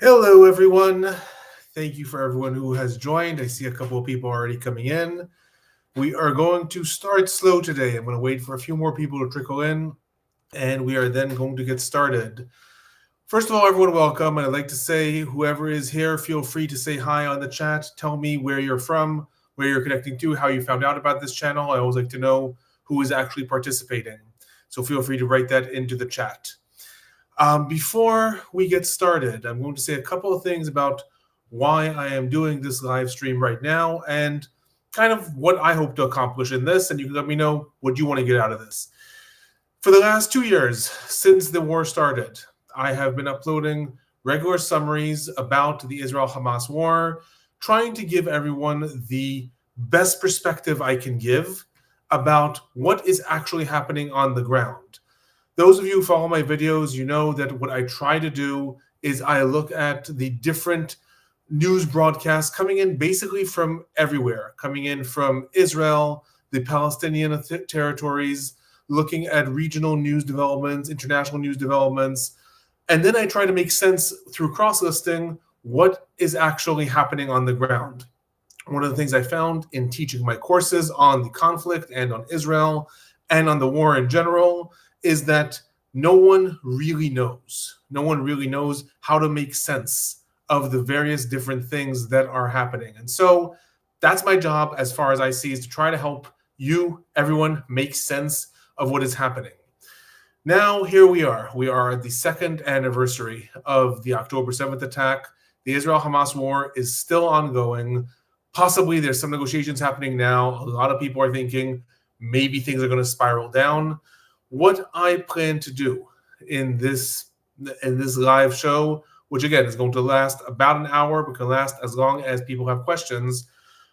Hello, everyone. Thank you for everyone who has joined. I see a couple of people already coming in. We are going to start slow today. I'm going to wait for a few more people to trickle in, and we are then going to get started. First of all, everyone, welcome. And I'd like to say, whoever is here, feel free to say hi on the chat. Tell me where you're from, where you're connecting to, how you found out about this channel. I always like to know who is actually participating. So feel free to write that into the chat. Before we get started, I'm going to say a couple of things about why I am doing this live stream right now and kind of what I hope to accomplish in this, and you can let me know what you want to get out of this. For the last 2 years, since the war started, I have been uploading regular summaries about the Israel-Hamas War, trying to give everyone the best perspective I can give about what is actually happening on the ground. Those of you who follow my videos, you know that what I try to do is I look at the different news broadcasts coming in basically from everywhere, coming in from Israel, the Palestinian territories, looking at regional news developments, international news developments, and then I try to make sense through cross-listing what is actually happening on the ground. One of the things I found in teaching my courses on the conflict and on Israel and on the war in general is that no one really knows. No one really knows how to make sense of the various different things that are happening. And so that's my job, as far as I see, is to try to help you, everyone, make sense of what is happening. Now, here we are. We are at the second anniversary of the October 7th attack. The Israel-Hamas war is still ongoing. Possibly there's some negotiations happening now. A lot of people are thinking maybe things are going to spiral down. What I plan to do in this live show, which again is going to last about an hour, but can last as long as people have questions,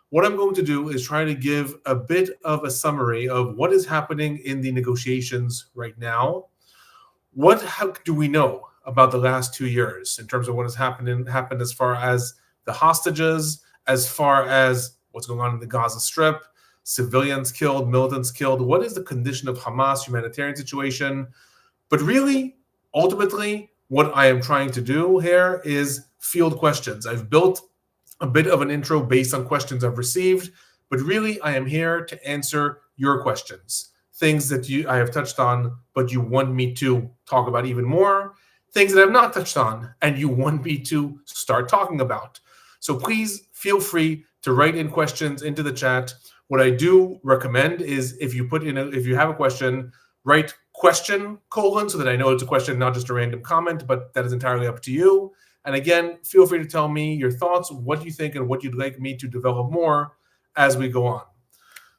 what I'm going to do is try to give a bit of a summary of what is happening in the negotiations right now. How do we know about the last 2 years in terms of what has happened as far as the hostages, as far as what's going on in the Gaza Strip, civilians killed, militants killed? What is the condition of Hamas, humanitarian situation? But really, ultimately, what I am trying to do here is field questions. I've built a bit of an intro based on questions I've received, but really I am here to answer your questions. Things that I have touched on, but you want me to talk about even more. Things that I've not touched on, and you want me to start talking about. So please feel free to write in questions into the chat. What I do recommend is if you have a question, write question : so that I know it's a question, not just a random comment, but that is entirely up to you. And again, feel free to tell me your thoughts, what you think, and what you'd like me to develop more as we go on.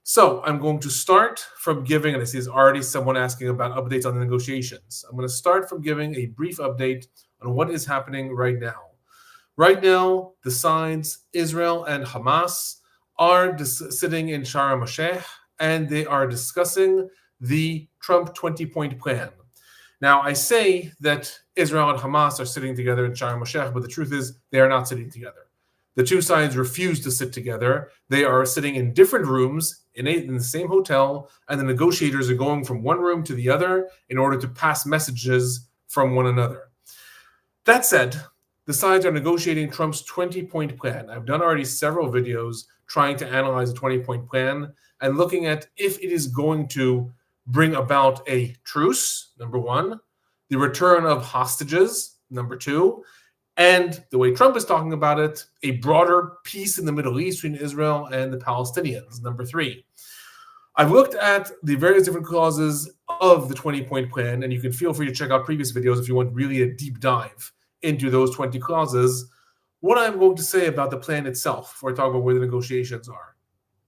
So I'm going to start from giving, and I see there's already someone asking about updates on the negotiations. I'm going to start from giving a brief update on what is happening right now. Right now, the sides, Israel and Hamas, are sitting in Sharm el-Sheikh, and they are discussing the Trump 20-point plan. Now, I say that Israel and Hamas are sitting together in Sharm el-Sheikh, but the truth is they are not sitting together. The two sides refuse to sit together. They are sitting in different rooms in the same hotel, and the negotiators are going from one room to the other in order to pass messages from one another. That said, the sides are negotiating Trump's 20-point plan. I've done already several videos trying to analyze the 20-point plan and looking at if it is going to bring about a truce, number one, the return of hostages, number two, and the way Trump is talking about it, a broader peace in the Middle East between Israel and the Palestinians, number three. I've looked at the various different clauses of the 20-point plan, and you can feel free to check out previous videos if you want really a deep dive into those 20 clauses. What I'm going to say about the plan itself, before I talk about where the negotiations are,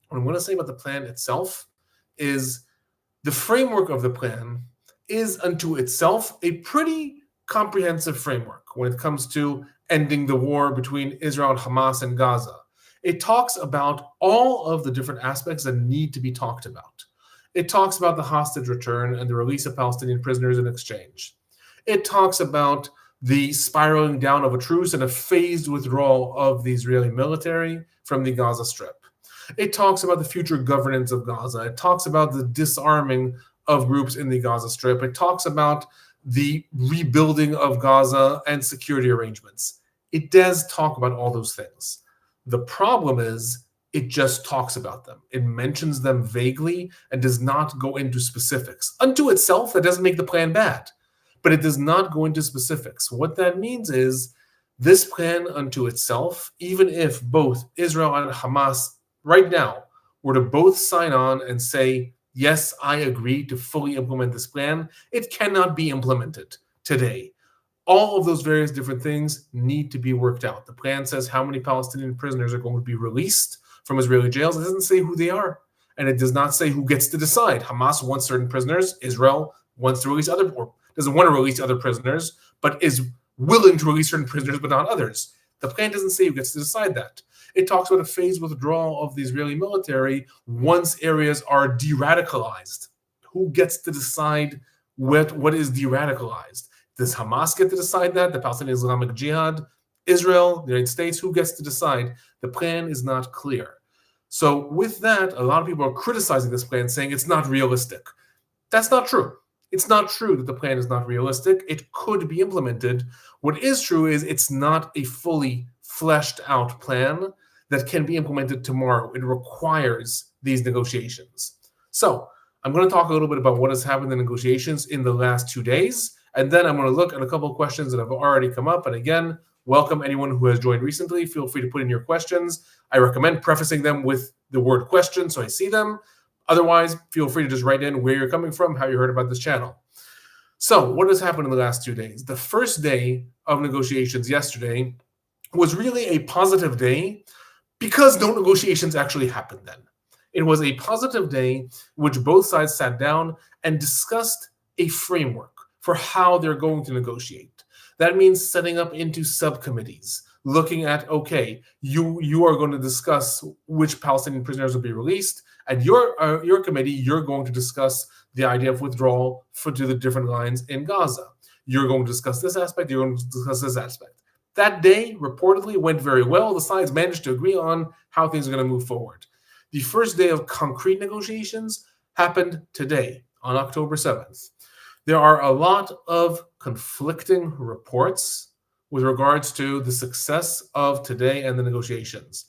what I'm going to say about the plan itself is the framework of the plan is unto itself a pretty comprehensive framework when it comes to ending the war between Israel and Hamas and Gaza. It talks about all of the different aspects that need to be talked about. It talks about the hostage return and the release of Palestinian prisoners in exchange. It talks about the spiraling down of a truce and a phased withdrawal of the Israeli military from the Gaza Strip. It talks about the future governance of Gaza. It talks about the disarming of groups in the Gaza Strip. It talks about the rebuilding of Gaza and security arrangements. It does talk about all those things. The problem is it just talks about them. It mentions them vaguely and does not go into specifics. Unto itself, that doesn't make the plan bad, but it does not go into specifics. What that means is this plan unto itself, even if both Israel and Hamas right now were to both sign on and say, yes, I agree to fully implement this plan, it cannot be implemented today. All of those various different things need to be worked out. The plan says how many Palestinian prisoners are going to be released from Israeli jails. It doesn't say who they are. And it does not say who gets to decide. Hamas wants certain prisoners. Israel wants to release other, or doesn't want to release other prisoners, but is willing to release certain prisoners, but not others. The plan doesn't say who gets to decide that. It talks about a phased withdrawal of the Israeli military once areas are de-radicalized. Who gets to decide what is de-radicalized? Does Hamas get to decide that? The Palestinian Islamic Jihad? Israel? The United States? Who gets to decide? The plan is not clear. So with that, a lot of people are criticizing this plan, saying it's not realistic. That's not true. It's not true that the plan is not realistic. It could be implemented. What is true is it's not a fully fleshed out plan that can be implemented tomorrow. It requires these negotiations. So I'm going to talk a little bit about what has happened in negotiations in the last 2 days. And then I'm going to look at a couple of questions that have already come up. And again, welcome anyone who has joined recently. Feel free to put in your questions. I recommend prefacing them with the word question so I see them. Otherwise, feel free to just write in where you're coming from, how you heard about this channel. So what has happened in the last 2 days? The first day of negotiations yesterday was really a positive day because no negotiations actually happened then. It was a positive day in which both sides sat down and discussed a framework for how they're going to negotiate. That means setting up into subcommittees, looking at, okay, you are going to discuss which Palestinian prisoners will be released, and your committee, you're going to discuss the idea of withdrawal to the different lines in Gaza. You're going to discuss this aspect, you're going to discuss this aspect. That day reportedly went very well. The sides managed to agree on how things are going to move forward. The first day of concrete negotiations happened today, on October 7th. There are a lot of conflicting reports with regards to the success of today and the negotiations.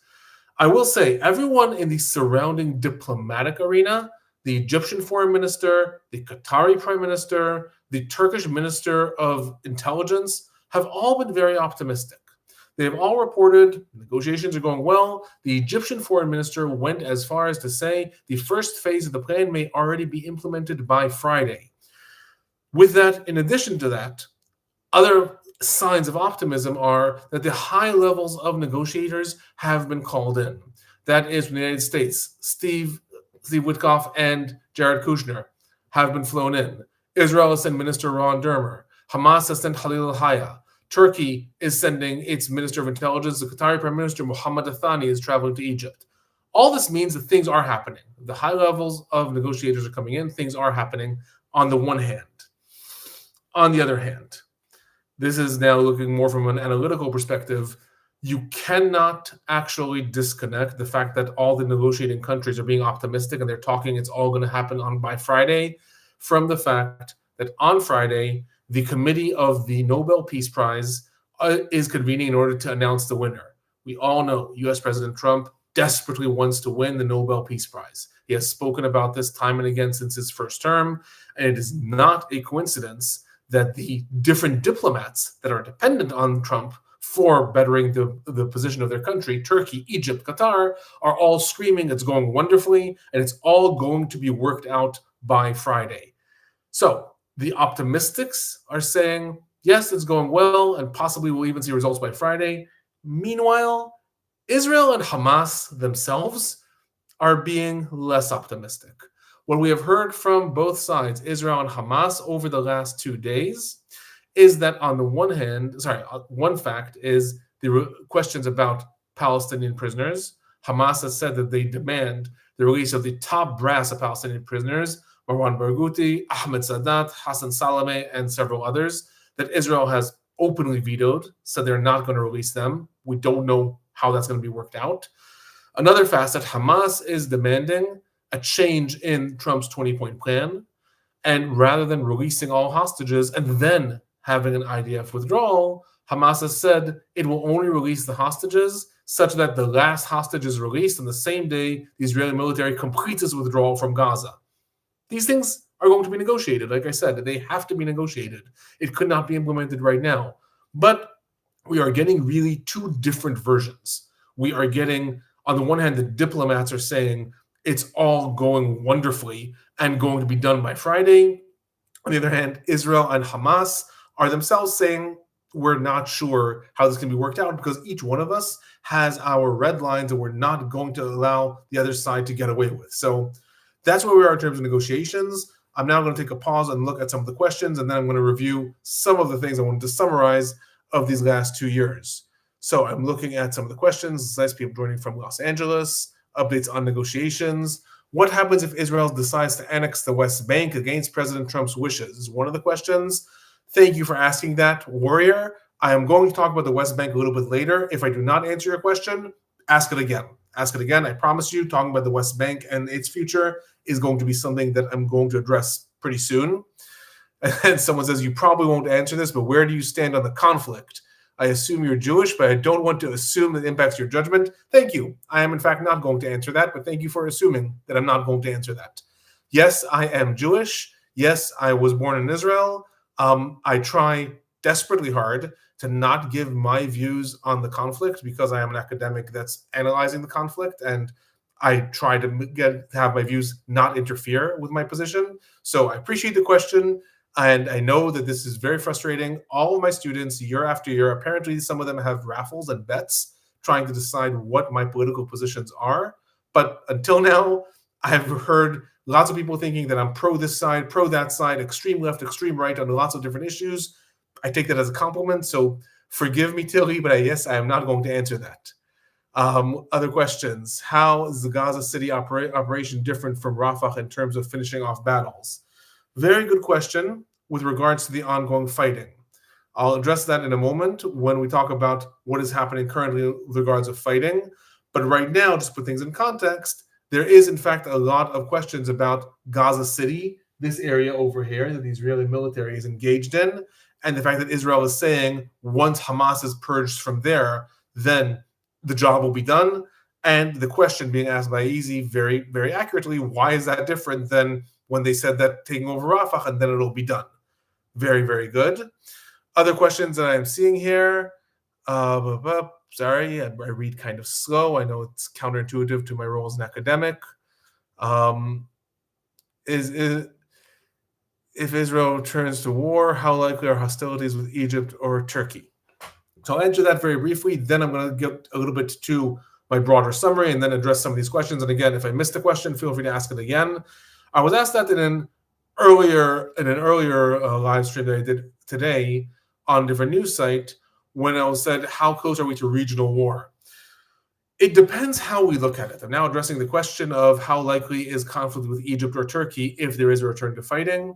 I will say everyone in the surrounding diplomatic arena, the Egyptian foreign minister, the Qatari prime minister, the Turkish minister of intelligence, have all been very optimistic. They have all reported negotiations are going well. The Egyptian foreign minister went as far as to say the first phase of the plan may already be implemented by Friday. With that, in addition to that, other signs of optimism are that the high levels of negotiators have been called in. That is, from the United States, Steve Witkoff and Jared Kushner have been flown in. Israel has sent Minister Ron Dermer. Hamas has sent Khalil al-Hayya. Turkey is sending its Minister of Intelligence. The Qatari Prime Minister Mohammed Athani is traveling to Egypt. All this means that things are happening. The high levels of negotiators are coming in. Things are happening on the one hand. On the other hand, this is now looking more from an analytical perspective. You cannot actually disconnect the fact that all the negotiating countries are being optimistic and they're talking it's all going to happen by Friday from the fact that on Friday, the committee of the Nobel Peace Prize is convening in order to announce the winner. We all know U.S. President Trump desperately wants to win the Nobel Peace Prize. He has spoken about this time and again since his first term, and it is not a coincidence that the different diplomats that are dependent on Trump for bettering the position of their country, Turkey, Egypt, Qatar, are all screaming it's going wonderfully, and it's all going to be worked out by Friday. So the optimists are saying, yes, it's going well, and possibly we'll even see results by Friday. Meanwhile, Israel and Hamas themselves are being less optimistic. What we have heard from both sides, Israel and Hamas, over the last 2 days is that on the one hand, one fact is the questions about Palestinian prisoners. Hamas has said that they demand the release of the top brass of Palestinian prisoners, Marwan Barghouti, Ahmed Sadat, Hassan Salameh, and several others, that Israel has openly vetoed, said they're not going to release them. We don't know how that's going to be worked out. Another facet, Hamas is demanding a change in Trump's 20-point plan, and rather than releasing all hostages and then having an IDF withdrawal, Hamas has said it will only release the hostages such that the last hostage is released on the same day the Israeli military completes its withdrawal from Gaza. These things are going to be negotiated. Like I said, they have to be negotiated. It could not be implemented right now. But we are getting really two different versions. We are getting, on the one hand, the diplomats are saying it's all going wonderfully and going to be done by Friday. On the other hand, Israel and Hamas are themselves saying we're not sure how this can be worked out because each one of us has our red lines that we're not going to allow the other side to get away with. So that's where we are in terms of negotiations. I'm now going to take a pause and look at some of the questions, and then I'm going to review some of the things I wanted to summarize of these last 2 years. So I'm looking at some of the questions. Nice people joining from Los Angeles. Updates on negotiations. What happens if Israel decides to annex the West Bank against President Trump's wishes? Is one of the questions. Thank you for asking that, Warrior. I am going to talk about the West Bank a little bit later. If I do not answer your question, ask it again. Ask it again. I promise you, talking about the West Bank and its future is going to be something that I'm going to address pretty soon. And someone says, you probably won't answer this, but where do you stand on the conflict? I assume you're Jewish, but I don't want to assume that impacts your judgment. Thank you. I am, in fact, not going to answer that, but thank you for assuming that I'm not going to answer that. Yes, I am Jewish. Yes, I was born in Israel. I try desperately hard to not give my views on the conflict because I am an academic that's analyzing the conflict, and I try to have my views not interfere with my position. So I appreciate the question. And I know that this is very frustrating. All of my students, year after year, apparently some of them have raffles and bets trying to decide what my political positions are. But until now, I've heard lots of people thinking that I'm pro this side, pro that side, extreme left, extreme right on lots of different issues. I take that as a compliment. So forgive me, Tilly, but yes, I am not going to answer that. Other questions. How is the Gaza City operation different from Rafah in terms of finishing off battles? Very good question with regards to the ongoing fighting. I'll address that in a moment when we talk about what is happening currently with regards to fighting. But right now, just to put things in context, there is, in fact, a lot of questions about Gaza City, this area over here that the Israeli military is engaged in, and the fact that Israel is saying once Hamas is purged from there, then the job will be done. And the question being asked by Easy very, very accurately, why is that different than when they said that taking over Rafah and then it'll be done? Very, very good. Other questions that I'm seeing here. Sorry, I read kind of slow. I know it's counterintuitive to my role as an academic. If Israel returns to war, how likely are hostilities with Egypt or Turkey? So I'll answer that very briefly. Then I'm going to get a little bit to my broader summary and then address some of these questions. And again, if I missed a question, feel free to ask it again. I was asked that in an earlier live stream that I did today on a different news site when I was said, how close are we to regional war? It depends how we look at it. I'm now addressing the question of how likely is conflict with Egypt or Turkey if there is a return to fighting.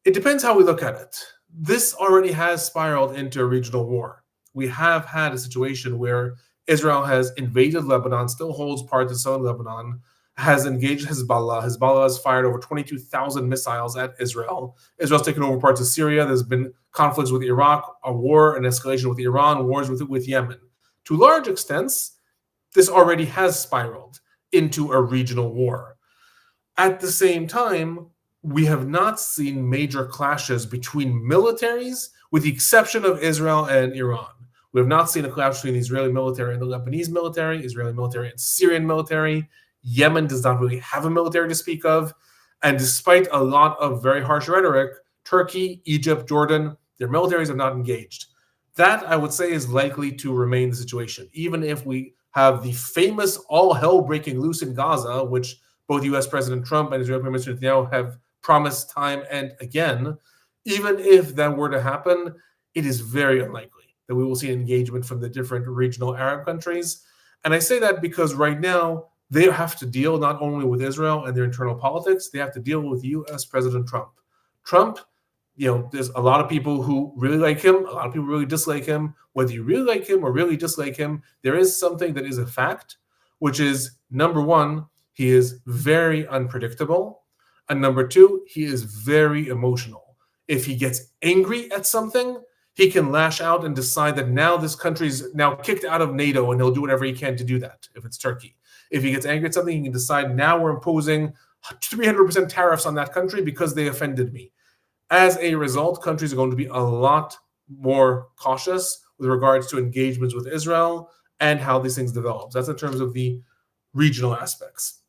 It depends how we look at it. This already has spiraled into a regional war. We have had a situation where Israel has invaded Lebanon, still holds parts of southern Lebanon, has engaged Hezbollah. Hezbollah has fired over 22,000 missiles at Israel. Israel's taken over parts of Syria. There's been conflicts with Iraq, a war, an escalation with Iran, wars with Yemen. To large extents, this already has spiraled into a regional war. At the same time, we have not seen major clashes between militaries, with the exception of Israel and Iran. We have not seen a clash between the Israeli military and the Lebanese military, Israeli military and Syrian military. Yemen does not really have a military to speak of. And despite a lot of very harsh rhetoric, Turkey, Egypt, Jordan, their militaries have not engaged. That, I would say, is likely to remain the situation. Even if we have the famous all hell breaking loose in Gaza, which both U.S. President Trump and Israeli Prime Minister Netanyahu have promised time and again, even if that were to happen, it is very unlikely that we will see an engagement from the different regional Arab countries. And I say that because right now, they have to deal not only with Israel and their internal politics, they have to deal with U.S. President Trump. Trump, there's a lot of people who really like him, a lot of people really dislike him. Whether you really like him or really dislike him, there is something that is a fact, which is, number one, he is very unpredictable. And number two, he is very emotional. If he gets angry at something, he can lash out and decide that now this country's now kicked out of NATO, and he'll do whatever he can to do that if it's Turkey. If he gets angry at something, he can decide now we're imposing 300% tariffs on that country because they offended me. As a result, countries are going to be a lot more cautious with regards to engagements with Israel and how these things develop. That's in terms of the regional aspects.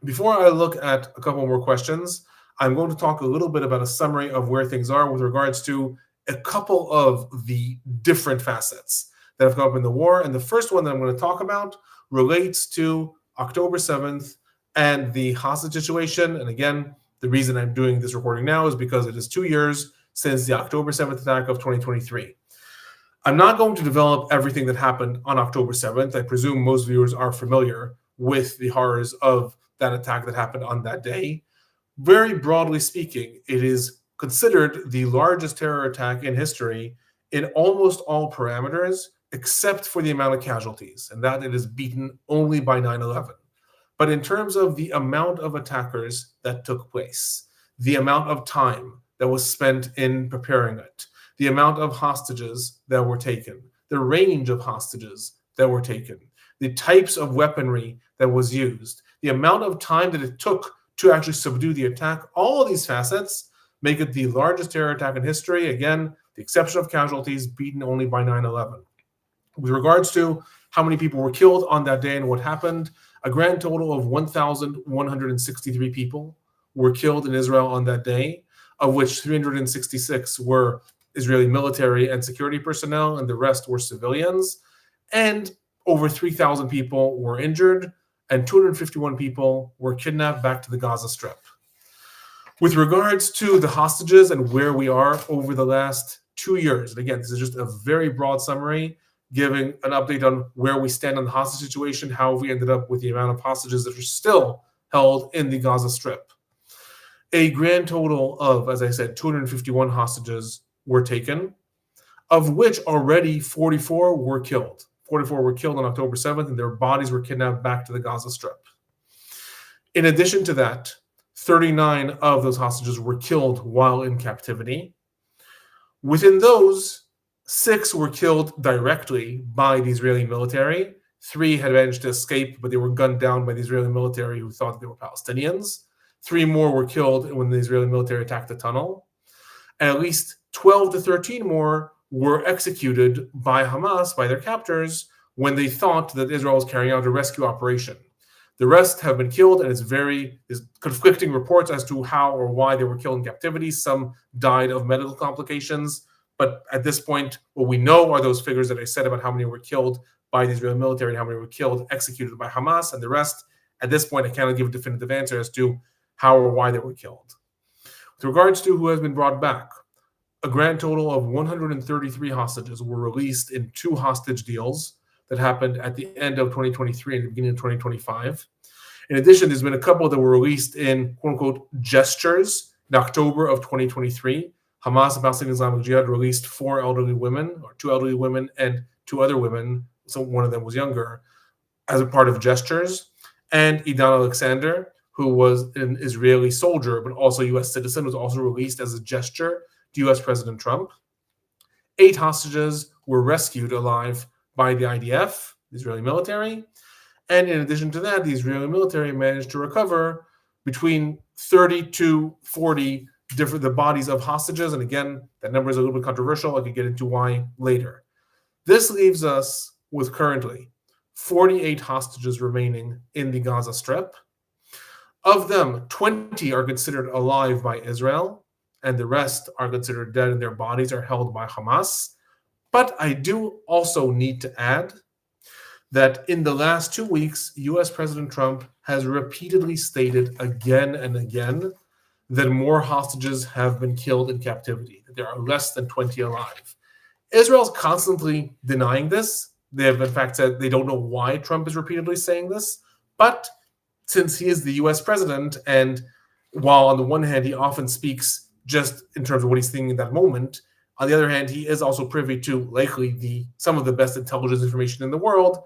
Before I look at a couple more questions, I'm going to talk a little bit about a summary of where things are with regards to a couple of the different facets that have come up in the war. And the first one that I'm going to talk about relates to October 7th and the hostage situation. And again, the reason I'm doing this recording now is because it is 2 years since the October 7th attack of 2023. I'm not going to develop everything that happened on October 7th. I presume most viewers are familiar with the horrors of that attack that happened on that day. Very broadly speaking, it is considered the largest terror attack in history in almost all parameters, except for the amount of casualties, and that it is beaten only by 9/11. But in terms of the amount of attackers that took place, the amount of time that was spent in preparing it, the amount of hostages that were taken, the range of hostages that were taken, the types of weaponry that was used, the amount of time that it took to actually subdue the attack, all of these facets make it the largest terror attack in history. Again, the exception of casualties, beaten only by 9/11. With regards to how many people were killed on that day and what happened, a grand total of 1,163 people were killed in Israel on that day, of which 366 were Israeli military and security personnel, and the rest were civilians. And over 3,000 people were injured, and 251 people were kidnapped back to the Gaza Strip. With regards to the hostages and where we are over the last 2 years, and again, this is just a very broad summary, giving an update on where we stand on the hostage situation, how we ended up with the amount of hostages that are still held in the Gaza Strip. A grand total of, as I said, 251 hostages were taken, of which already 44 were killed. 44 were killed on October 7th, and their bodies were kidnapped back to the Gaza Strip. In addition to that, 39 of those hostages were killed while in captivity. Within those, 6 were killed directly by the Israeli military. 3 had managed to escape, but they were gunned down by the Israeli military who thought they were Palestinians. 3 more were killed when the Israeli military attacked the tunnel. And at least 12 to 13 more were executed by Hamas, by their captors, when they thought that Israel was carrying out a rescue operation. The rest have been killed, and there's conflicting reports as to how or why they were killed in captivity. Some died of medical complications, but at this point, what we know are those figures that I said about how many were killed by the Israeli military and how many were killed, executed by Hamas, and the rest, at this point, I cannot give a definitive answer as to how or why they were killed. With regards to who has been brought back, a grand total of 133 hostages were released in 2 hostage deals that happened at the end of 2023 and the beginning of 2025. In addition, there's been a couple that were released in quote-unquote gestures. In October of 2023, Hamas and Palestinian Islamic Jihad released 4 elderly women, or 2 elderly women and 2 other women, so one of them was younger, as a part of gestures. And Idan Alexander, who was an Israeli soldier but also U.S. citizen, was also released as a gesture to U.S. President Trump. 8 hostages were rescued alive by the IDF, the Israeli military. And in addition to that, the Israeli military managed to recover between 30 to 40 the bodies of hostages. And again, that number is a little bit controversial. I could get into why later. This leaves us with currently 48 hostages remaining in the Gaza Strip. Of them, 20 are considered alive by Israel, and the rest are considered dead and their bodies are held by Hamas. But I do also need to add that in the last 2 weeks, U.S. President Trump has repeatedly stated again and again that more hostages have been killed in captivity, that there are less than 20 alive. Israel's constantly denying this. They have, in fact, said they don't know why Trump is repeatedly saying this. But since he is the U.S. president, and while on the one hand he often speaks just in terms of what he's thinking in that moment, on the other hand, he is also privy to likely some of the best intelligence information in the world.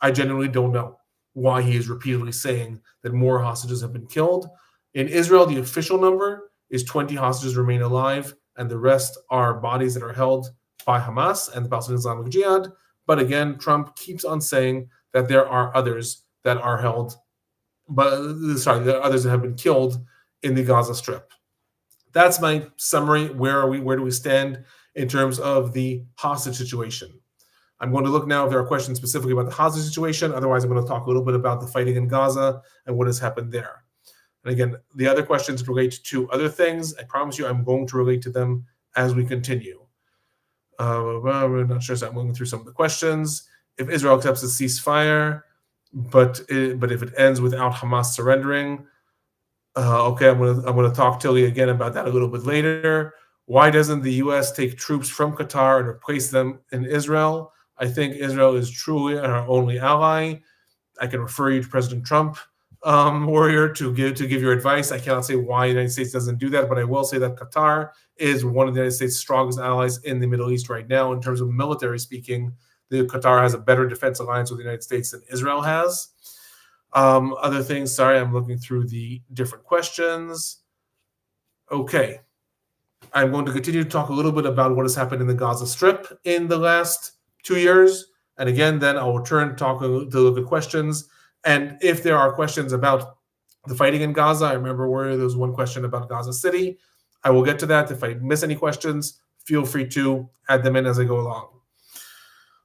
I genuinely don't know why he is repeatedly saying that more hostages have been killed. In Israel, the official number is 20 hostages remain alive, and the rest are bodies that are held by Hamas and the Palestinian Islamic Jihad. But again, Trump keeps on saying that there are others that are held, there are others that have been killed in the Gaza Strip. That's my summary. Where are we? Where do we stand in terms of the hostage situation? I'm going to look now if there are questions specifically about the hostage situation. Otherwise, I'm going to talk a little bit about the fighting in Gaza and what has happened there. And again, the other questions relate to other things. I promise you I'm going to relate to them as we continue. We're not sure, so I'm going through some of the questions. If Israel accepts a ceasefire, but if it ends without Hamas surrendering, okay, I'm going to talk to you again about that a little bit later. Why doesn't the U.S. take troops from Qatar and replace them in Israel? I think Israel is truly our only ally. I can refer you to President Trump, warrior, to give your advice. I cannot say why the United States doesn't do that, but I will say that Qatar is one of the United States' strongest allies in the Middle East right now. In terms of military speaking, Qatar has a better defense alliance with the United States than Israel has. Other things, sorry, I'm looking through the different questions. Okay. I'm going to continue to talk a little bit about what has happened in the Gaza Strip in the last 2 years. And again, then I'll return to look at questions. And if there are questions about the fighting in Gaza, I remember where there was one question about Gaza City. I will get to that. If I miss any questions, feel free to add them in as I go along.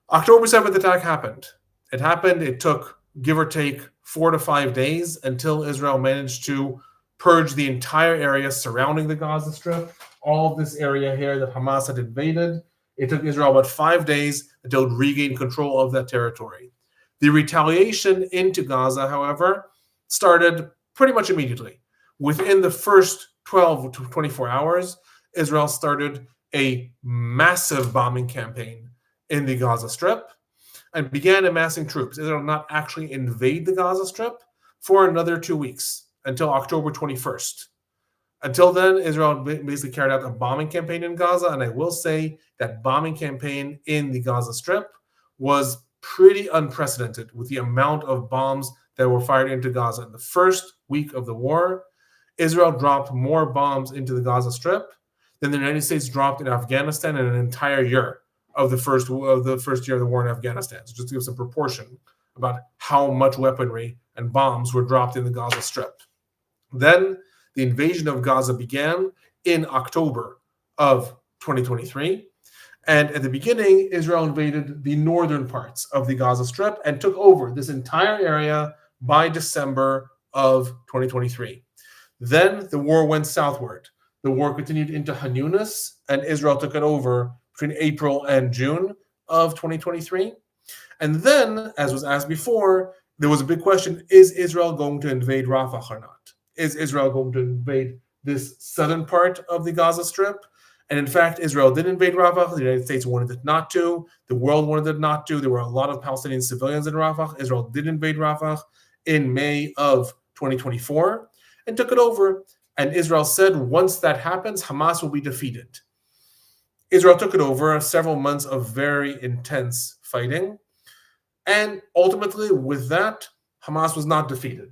October 7th attack happened. It took, give or take, 4 to 5 days until Israel managed to purge the entire area surrounding the Gaza Strip. All of this area here that Hamas had invaded. It took Israel about 5 days until it regained control of that territory. The retaliation into Gaza, however, started pretty much immediately. Within the first 12 to 24 hours, Israel started a massive bombing campaign in the Gaza Strip and began amassing troops. Israel did not actually invade the Gaza Strip for another 2 weeks until October 21st. Until then, Israel basically carried out a bombing campaign in Gaza, and I will say that bombing campaign in the Gaza Strip was pretty unprecedented with the amount of bombs that were fired into Gaza. In the first week of the war, Israel dropped more bombs into the Gaza Strip than the United States dropped in Afghanistan in an entire year of the first year of the war in Afghanistan. So just to give some proportion about how much weaponry and bombs were dropped in the Gaza Strip. Then the invasion of Gaza began in October of 2023. And at the beginning, Israel invaded the northern parts of the Gaza Strip and took over this entire area by December of 2023. Then the war went southward. The war continued into Han Yunis, and Israel took it over between April and June of 2023. And then, as was asked before, there was a big question, is Israel going to invade Rafah or not? Is Israel going to invade this southern part of the Gaza Strip? And in fact, Israel did invade Rafah. The United States wanted it not to. The world wanted it not to. There were a lot of Palestinian civilians in Rafah. Israel did invade Rafah in May of 2024 and took it over. And Israel said, once that happens, Hamas will be defeated. Israel took it over, several months of very intense fighting. And ultimately, with that, Hamas was not defeated.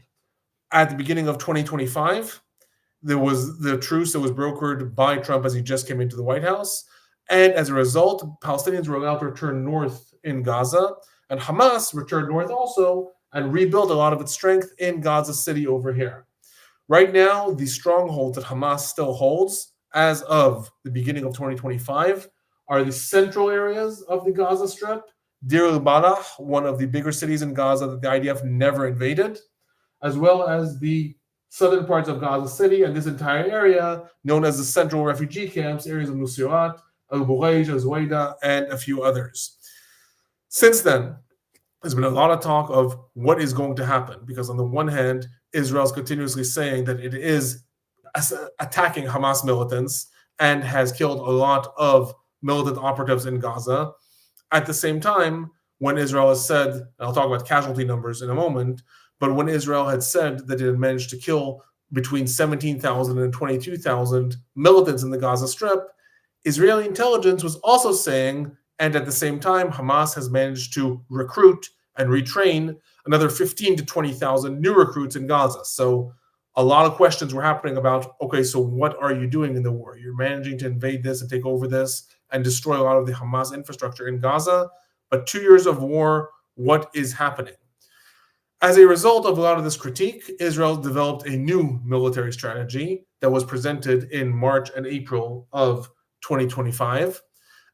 At the beginning of 2025, there was the truce that was brokered by Trump as he just came into the White House. And as a result, Palestinians were allowed to return north in Gaza. And Hamas returned north also and rebuilt a lot of its strength in Gaza City over here. Right now, the strongholds that Hamas still holds as of the beginning of 2025 are the central areas of the Gaza Strip, Deir el-Balah, one of the bigger cities in Gaza that the IDF never invaded, as well as the southern parts of Gaza City and this entire area known as the central refugee camps, areas of Nuseirat, Al-Bughayj, Al-Zuwayda, and a few others. Since then, there's been a lot of talk of what is going to happen, because on the one hand, Israel's continuously saying that it is attacking Hamas militants and has killed a lot of militant operatives in Gaza. At the same time, when Israel has said, and I'll talk about casualty numbers in a moment, but when Israel had said that it had managed to kill between 17,000 and 22,000 militants in the Gaza Strip, Israeli intelligence was also saying, and at the same time, Hamas has managed to recruit and retrain another 15 to 20,000 new recruits in Gaza. So a lot of questions were happening about, okay, so what are you doing in the war? You're managing to invade this and take over this, and destroy a lot of the Hamas infrastructure in Gaza. But 2 years of war, what is happening? As a result of a lot of this critique, Israel developed a new military strategy that was presented in March and April of 2025.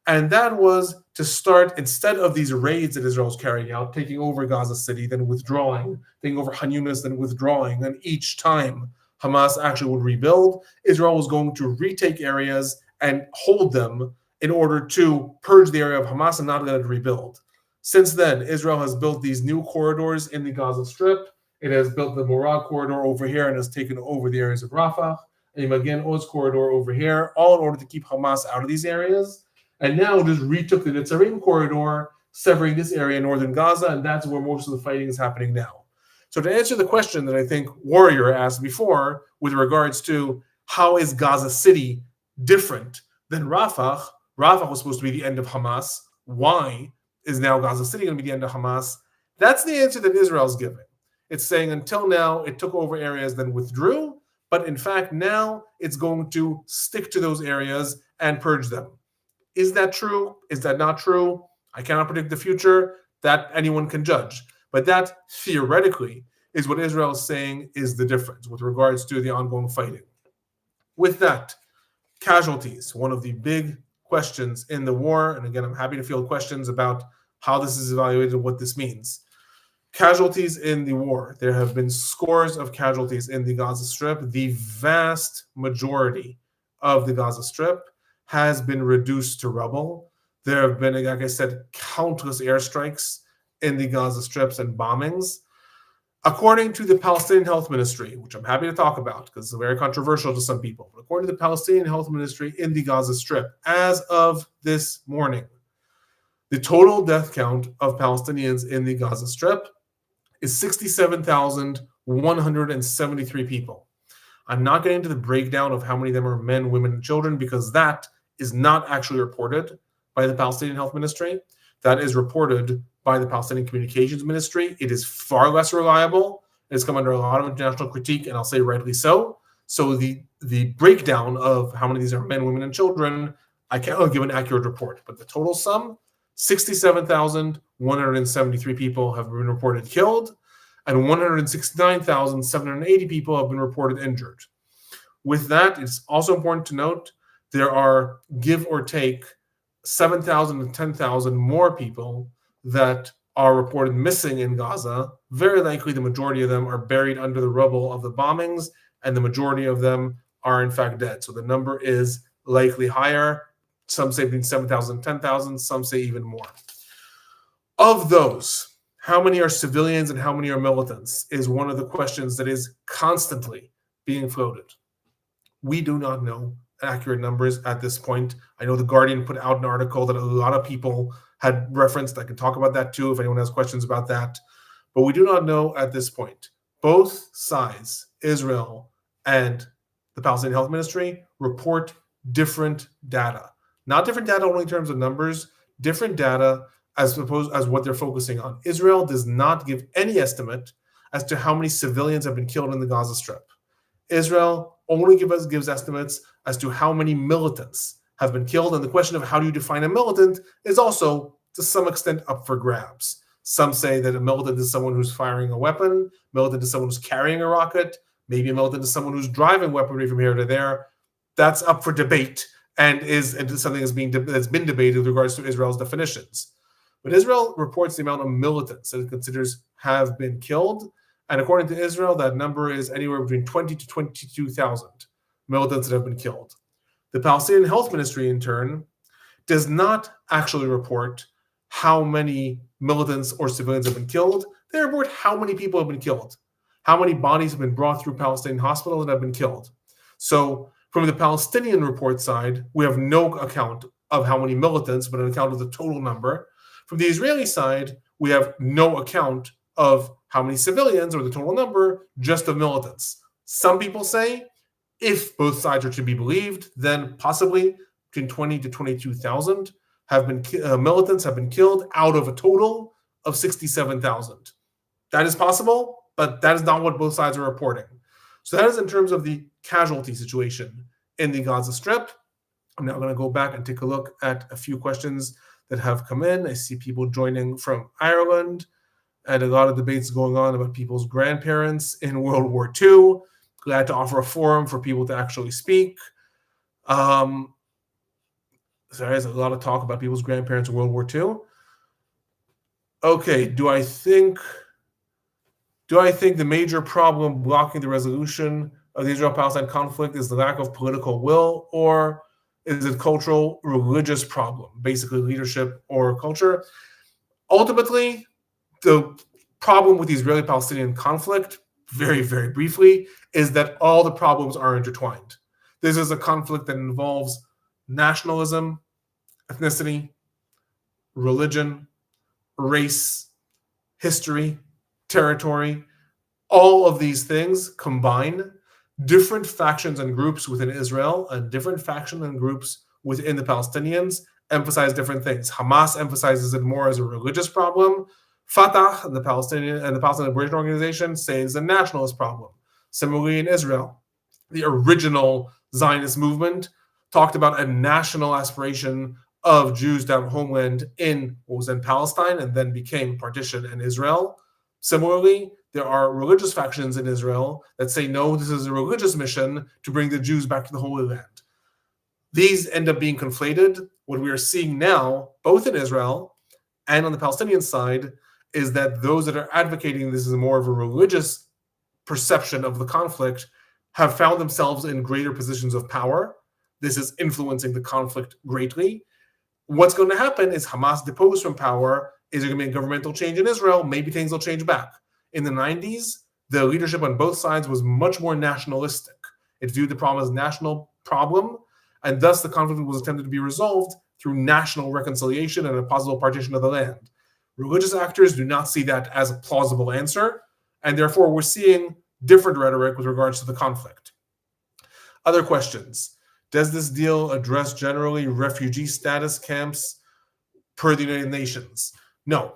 And that was to start, instead of these raids that Israel was carrying out, taking over Gaza City, then withdrawing, taking over Khan Yunis, then withdrawing, and each time Hamas actually would rebuild, Israel was going to retake areas and hold them in order to purge the area of Hamas and not let it rebuild. Since then, Israel has built these new corridors in the Gaza Strip. It has built the Morag corridor over here and has taken over the areas of Rafah, and the Magen Oz corridor over here, all in order to keep Hamas out of these areas. And now just retook the Netzarim corridor, severing this area in northern Gaza, and that's where most of the fighting is happening now. So to answer the question that I think Warrior asked before with regards to how is Gaza City different than Rafah? Rafah was supposed to be the end of Hamas. Why is now Gaza City going to be the end of Hamas? That's the answer that Israel's giving. It's saying until now it took over areas, then withdrew, but in fact now it's going to stick to those areas and purge them. Is that true? Is that not true? I cannot predict the future. That anyone can judge. But that theoretically is what Israel is saying is the difference with regards to the ongoing fighting. With that, casualties, one of the big questions in the war. And again, I'm happy to field questions about how this is evaluated and what this means. Casualties in the war. There have been scores of casualties in the Gaza Strip. The vast majority of the Gaza Strip has been reduced to rubble. There have been, like I said, countless airstrikes in the Gaza Strips and bombings. According to the Palestinian Health Ministry, which I'm happy to talk about because it's very controversial to some people, but according to the Palestinian Health Ministry in the Gaza Strip, as of this morning, the total death count of Palestinians in the Gaza Strip is 67,173 people. I'm not getting into the breakdown of how many of them are men, women, and children because that is not actually reported by the Palestinian Health Ministry. That is reported by the Palestinian Communications Ministry. It is far less reliable. It's come under a lot of international critique, and I'll say rightly so. So the breakdown of how many of these are men, women, and children, I cannot give an accurate report. But the total sum, 67,173 people have been reported killed, and 169,780 people have been reported injured. With that, it's also important to note there are, give or take, 7,000 to 10,000 more people that are reported missing in Gaza. Very likely the majority of them are buried under the rubble of the bombings, and the majority of them are in fact dead. So the number is likely higher. Some say between 7,000 and 10,000, some say even more. Of those, how many are civilians and how many are militants is one of the questions that is constantly being floated. We do not know accurate numbers at this point. I know The Guardian put out an article that a lot of people had referenced. I can talk about that too if anyone has questions about that. But we do not know at this point. Both sides, Israel and the Palestinian Health Ministry, report different data. Not different data only in terms of numbers, different data as what they're focusing on. Israel does not give any estimate as to how many civilians have been killed in the Gaza Strip. Israel only gives estimates as to how many militants have been killed. And the question of how do you define a militant is also, to some extent, up for grabs. Some say that a militant is someone who's firing a weapon, militant is someone who's carrying a rocket, maybe a militant is someone who's driving weaponry from here to there. That's up for debate and is something that's been debated with regards to Israel's definitions. But Israel reports the amount of militants that it considers have been killed. And according to Israel, that number is anywhere between 20 to 22,000 militants that have been killed. The Palestinian Health Ministry, in turn, does not actually report how many militants or civilians have been killed. They report how many people have been killed, how many bodies have been brought through Palestinian hospitals and have been killed. So from the Palestinian report side, we have no account of how many militants, but an account of the total number. From the Israeli side, we have no account of how many civilians or the total number, just of militants. Some people say, if both sides are to be believed, then possibly between 20 to 22,000 militants have been killed out of a total of 67,000. That is possible, but that is not what both sides are reporting. So that is in terms of the casualty situation in the Gaza Strip. I'm now going to go back and take a look at a few questions that have come in. I see people joining from Ireland, and a lot of debates going on about people's grandparents in World War II. Glad to offer a forum for people to actually speak. Sorry, there's a lot of talk about people's grandparents in World War II. Okay, do I think the major problem blocking the resolution of the Israel-Palestine conflict is the lack of political will, or is it cultural, religious problem, basically leadership or culture? Ultimately, the problem with the Israeli-Palestinian conflict, very, very briefly, is that all the problems are intertwined. This is a conflict that involves nationalism, ethnicity, religion, race, history, territory. All of these things combine different factions and groups within Israel and different factions and groups within the Palestinians emphasize different things. Hamas emphasizes it more as a religious problem. Fatah and the Palestinian Liberation Organization say it's a nationalist problem. Similarly, in Israel, the original Zionist movement talked about a national aspiration of Jews to have a homeland in what was then Palestine and then became partition in Israel. Similarly, there are religious factions in Israel that say, no, this is a religious mission to bring the Jews back to the Holy Land. These end up being conflated. What we are seeing now, both in Israel and on the Palestinian side, is that those that are advocating this is more of a religious perception of the conflict have found themselves in greater positions of power. This is influencing the conflict greatly. What's going to happen is Hamas deposed from power. Is there going to be a governmental change in Israel? Maybe things will change back. In the 90s, the leadership on both sides was much more nationalistic. It viewed the problem as a national problem, and thus the conflict was attempted to be resolved through national reconciliation and a possible partition of the land. Religious actors do not see that as a plausible answer, and therefore we're seeing different rhetoric with regards to the conflict. Other questions. Does this deal address generally refugee status camps per the United Nations? No.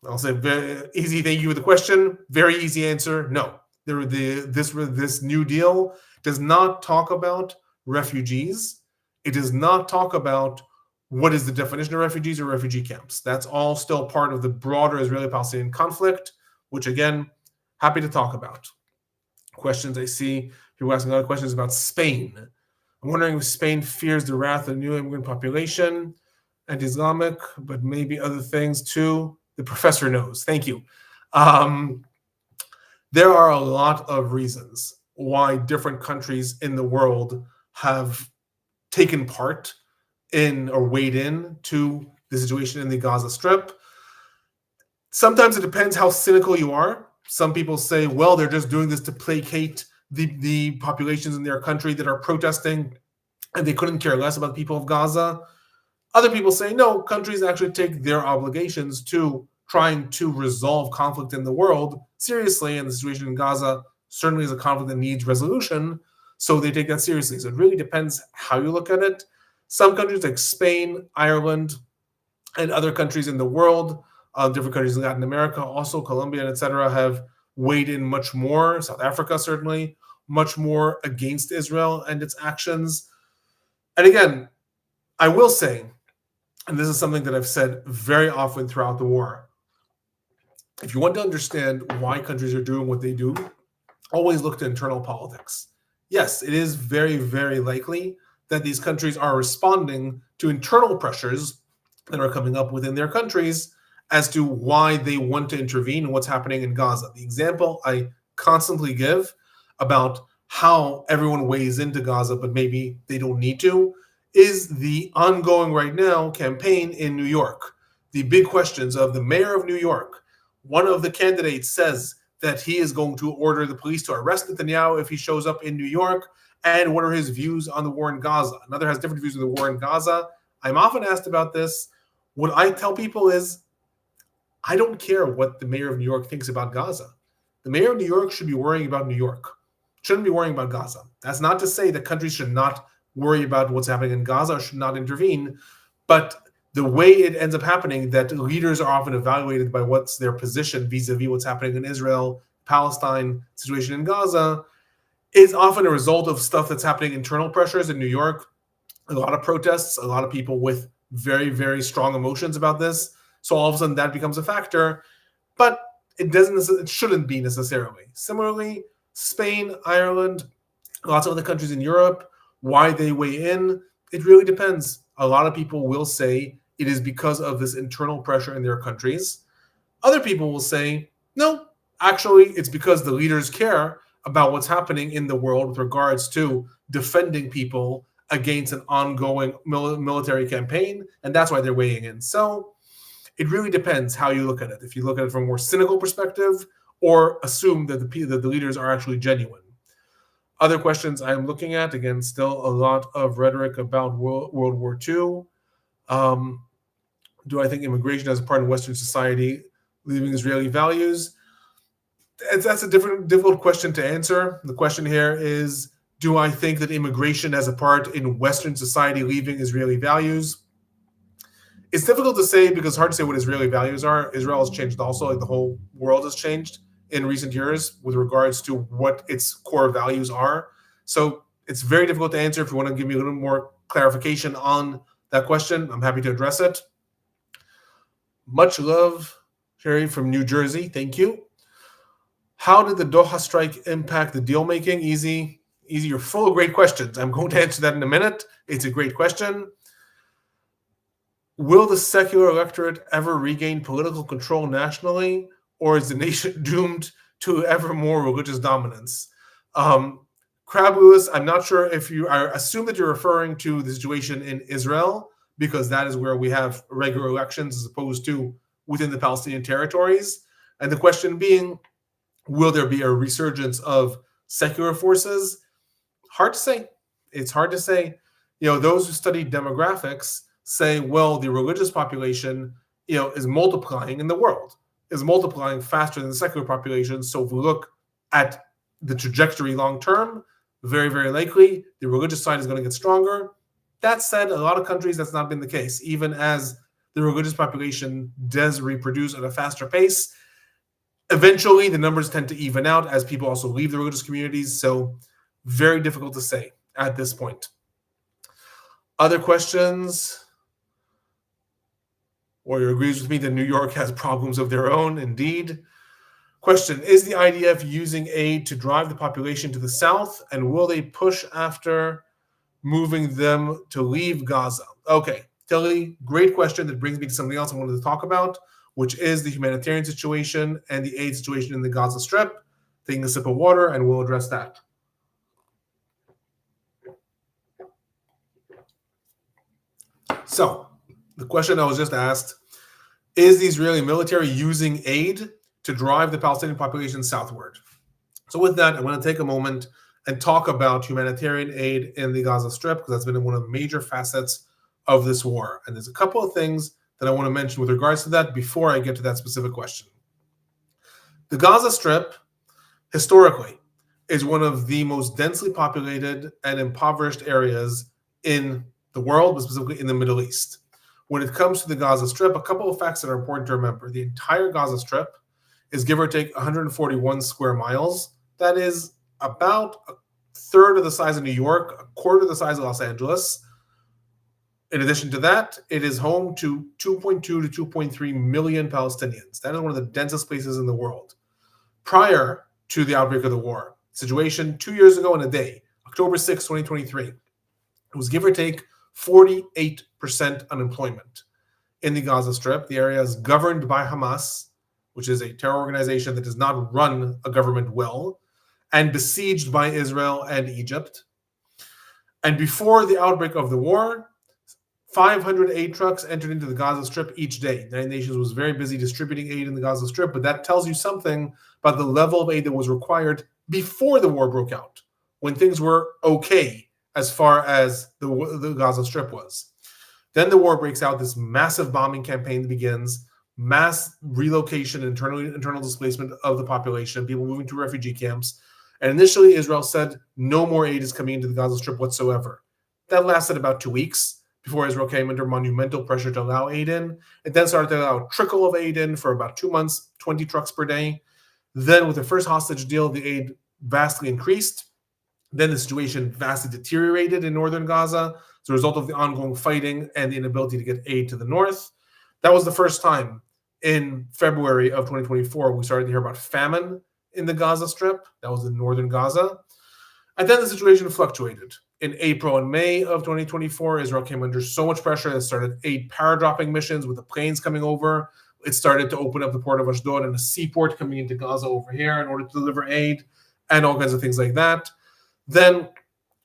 I'll say very easy. Thank you for the question. Very easy answer. No. This new deal does not talk about refugees. It does not talk about what is the definition of refugees or refugee camps. That's all still part of the broader Israeli-Palestinian conflict, which again, happy to talk about. Questions I see, people asking other questions about Spain. I'm wondering if Spain fears the wrath of the new immigrant population, anti-Islamic, but maybe other things too. The professor knows. Thank you. There are a lot of reasons why different countries in the world have taken part in or weighed in to the situation in the Gaza Strip. Sometimes it depends how cynical you are. Some people say, well, they're just doing this to placate the populations in their country that are protesting, and they couldn't care less about the people of Gaza. Other people say, no, countries actually take their obligations to trying to resolve conflict in the world seriously, and the situation in Gaza certainly is a conflict that needs resolution, so they take that seriously. So it really depends how you look at it. Some countries like Spain, Ireland, and other countries in the world, different countries in Latin America, also Colombia, etc., have weighed in much more. South Africa, certainly, much more against Israel and its actions. And again, I will say, and this is something that I've said very often throughout the war, if you want to understand why countries are doing what they do, always look to internal politics. Yes, it is very, very likely that these countries are responding to internal pressures that are coming up within their countries as to why they want to intervene and what's happening in Gaza. The example I constantly give about how everyone weighs into Gaza, but maybe they don't need to, is the ongoing right now campaign in New York. The big questions of the mayor of New York. One of the candidates says that he is going to order the police to arrest Netanyahu if he shows up in New York, and what are his views on the war in Gaza. Another has different views on the war in Gaza. I'm often asked about this. What I tell people is, I don't care what the mayor of New York thinks about Gaza. The mayor of New York should be worrying about New York. Shouldn't be worrying about Gaza. That's not to say that countries should not worry about what's happening in Gaza or should not intervene, but the way it ends up happening, that leaders are often evaluated by what's their position vis-a-vis what's happening in Israel, Palestine, situation in Gaza, is often a result of stuff that's happening, internal pressures in New York. a lot of protests, a lot of people with very, very strong emotions about this. So all of a sudden that becomes a factor, but it shouldn't be necessarily. Similarly, Spain, Ireland, lots of other countries in Europe, why they weigh in, it really depends. A lot of people will say it is because of this internal pressure in their countries. Other people will say, no, actually, it's because the leaders care about what's happening in the world with regards to defending people against an ongoing military campaign, and that's why they're weighing in. So it really depends how you look at it. If you look at it from a more cynical perspective, or assume that the leaders are actually genuine. Other questions I'm looking at, again, still a lot of rhetoric about World War II. Do I think immigration as a part of Western society leaving Israeli values? That's a difficult question to answer. The question here is, do I think that immigration has a part in Western society leaving Israeli values? It's difficult to say because it's hard to say what Israeli values are. Israel has changed also, like the whole world has changed in recent years with regards to what its core values are. So it's very difficult to answer. If you want to give me a little more clarification on that question, I'm happy to address it. Much love, Sherry from New Jersey. Thank you. How did the Doha strike impact the deal making? Easy. You're full of great questions. I'm going to answer that in a minute. It's a great question. Will the secular electorate ever regain political control nationally, or is the nation doomed to ever more religious dominance? Crab Lewis, I'm not sure if I assume that you're referring to the situation in Israel, because that is where we have regular elections as opposed to within the Palestinian territories. And the question being, will there be a resurgence of secular forces? Hard to say. It's hard to say. Those who study demographics say, well, the religious population, is multiplying in the world, is multiplying faster than the secular population. So if we look at the trajectory long term, very, very likely the religious side is going to get stronger. That said, a lot of countries that's not been the case. Even as the religious population does reproduce at a faster pace, eventually the numbers tend to even out as people also leave the religious communities. So very difficult to say at this point. Other questions? Warrior agrees with me that New York has problems of their own. Indeed. Question, is the IDF using aid to drive the population to the south, and will they push after moving them to leave Gaza? Okay, Tilly, great question that brings me to something else I wanted to talk about, which is the humanitarian situation and the aid situation in the Gaza Strip. Taking a sip of water, and we'll address that. So, the question I was just asked, is the Israeli military using aid to drive the Palestinian population southward? So with that, I'm going to take a moment and talk about humanitarian aid in the Gaza Strip, because that's been one of the major facets of this war. And there's a couple of things that I want to mention with regards to that before I get to that specific question. The Gaza Strip, historically, is one of the most densely populated and impoverished areas in the world, but specifically in the Middle East. When it comes to the Gaza Strip, a couple of facts that are important to remember. The entire Gaza Strip is give or take 141 square miles. That is about a third of the size of New York, a quarter of the size of Los Angeles. In addition to that, it is home to 2.2 to 2.3 million Palestinians. That is one of the densest places in the world. Prior to the outbreak of the war, situation 2 years ago in a day, October 6, 2023, it was give or take 48% unemployment in the Gaza Strip. The area is governed by Hamas, which is a terror organization that does not run a government well, and besieged by Israel and Egypt. And before the outbreak of the war, 500 aid trucks entered into the Gaza Strip each day. The United Nations was very busy distributing aid in the Gaza Strip, but that tells you something about the level of aid that was required before the war broke out, when things were okay as far as the Gaza Strip was. Then the war breaks out, this massive bombing campaign begins, mass relocation, internal displacement of the population, people moving to refugee camps. And initially, Israel said no more aid is coming into the Gaza Strip whatsoever. That lasted about 2 weeks before Israel came under monumental pressure to allow aid in. It then started to allow a trickle of aid in for about 2 months, 20 trucks per day. Then with the first hostage deal, the aid vastly increased. Then the situation vastly deteriorated in northern Gaza. as a result of the ongoing fighting and the inability to get aid to the north. That was the first time in February of 2024 we started to hear about famine in the Gaza Strip. That was in northern Gaza. And then the situation fluctuated. In April and May of 2024, Israel came under so much pressure that it started 8 paradropping missions with the planes coming over. It started to open up the port of Ashdod and a seaport coming into Gaza over here in order to deliver aid and all kinds of things like that. Then,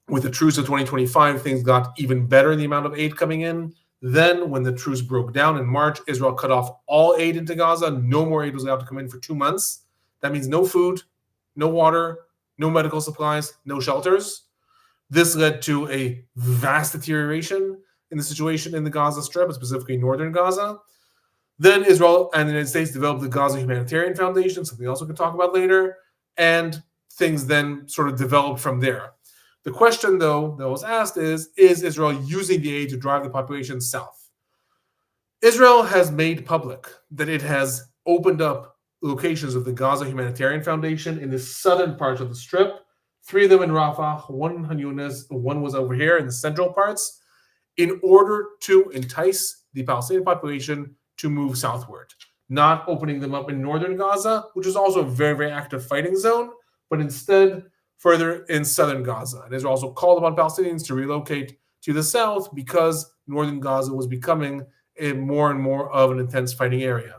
with the truce of 2025, things got even better in the amount of aid coming in. Then, when the truce broke down in March, Israel cut off all aid into Gaza. No more aid was allowed to come in for 2 months. That means no food, no water, no medical supplies, no shelters. This led to a vast deterioration in the situation in the Gaza Strip, specifically northern Gaza. Then Israel and the United States developed the Gaza Humanitarian Foundation, something else we can talk about later, and things then sort of developed from there. The question, though, that was asked is Israel using the aid to drive the population south? Israel has made public that it has opened up locations of the Gaza Humanitarian Foundation in the southern parts of the Strip, 3 of them in Rafah, 1 in Han Yunis, 1 was over here in the central parts, in order to entice the Palestinian population to move southward, not opening them up in northern Gaza, which is also a very, very active fighting zone, but instead further in southern Gaza. And Israel also called upon Palestinians to relocate to the south because northern Gaza was becoming a more and more of an intense fighting area.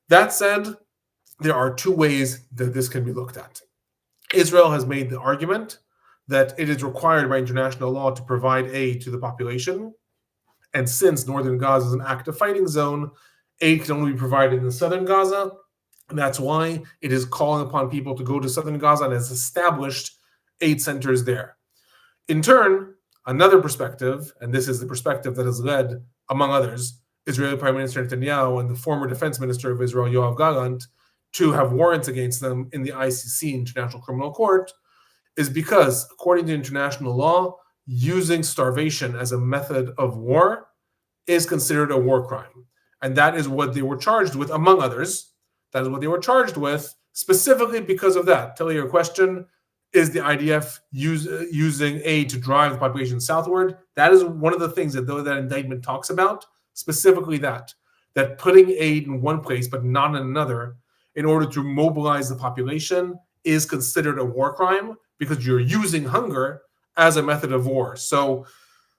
That said, there are 2 ways that this can be looked at. Israel has made the argument that it is required by international law to provide aid to the population. And since northern Gaza is an active fighting zone, aid can only be provided in southern Gaza. And that's why it is calling upon people to go to southern Gaza and has established aid centers there. In turn, another perspective, and this is the perspective that has led, among others, Israeli Prime Minister Netanyahu and the former Defense Minister of Israel, Yoav Gallant, to have warrants against them in the ICC, International Criminal Court, is because, according to international law, using starvation as a method of war is considered a war crime. And that is what they were charged with, among others. That is what they were charged with, specifically because of that. Tell you your question, is the IDF using aid to drive the population southward? That is one of the things that that indictment talks about, specifically that putting aid in one place but not in another in order to mobilize the population is considered a war crime because you're using hunger as a method of war. So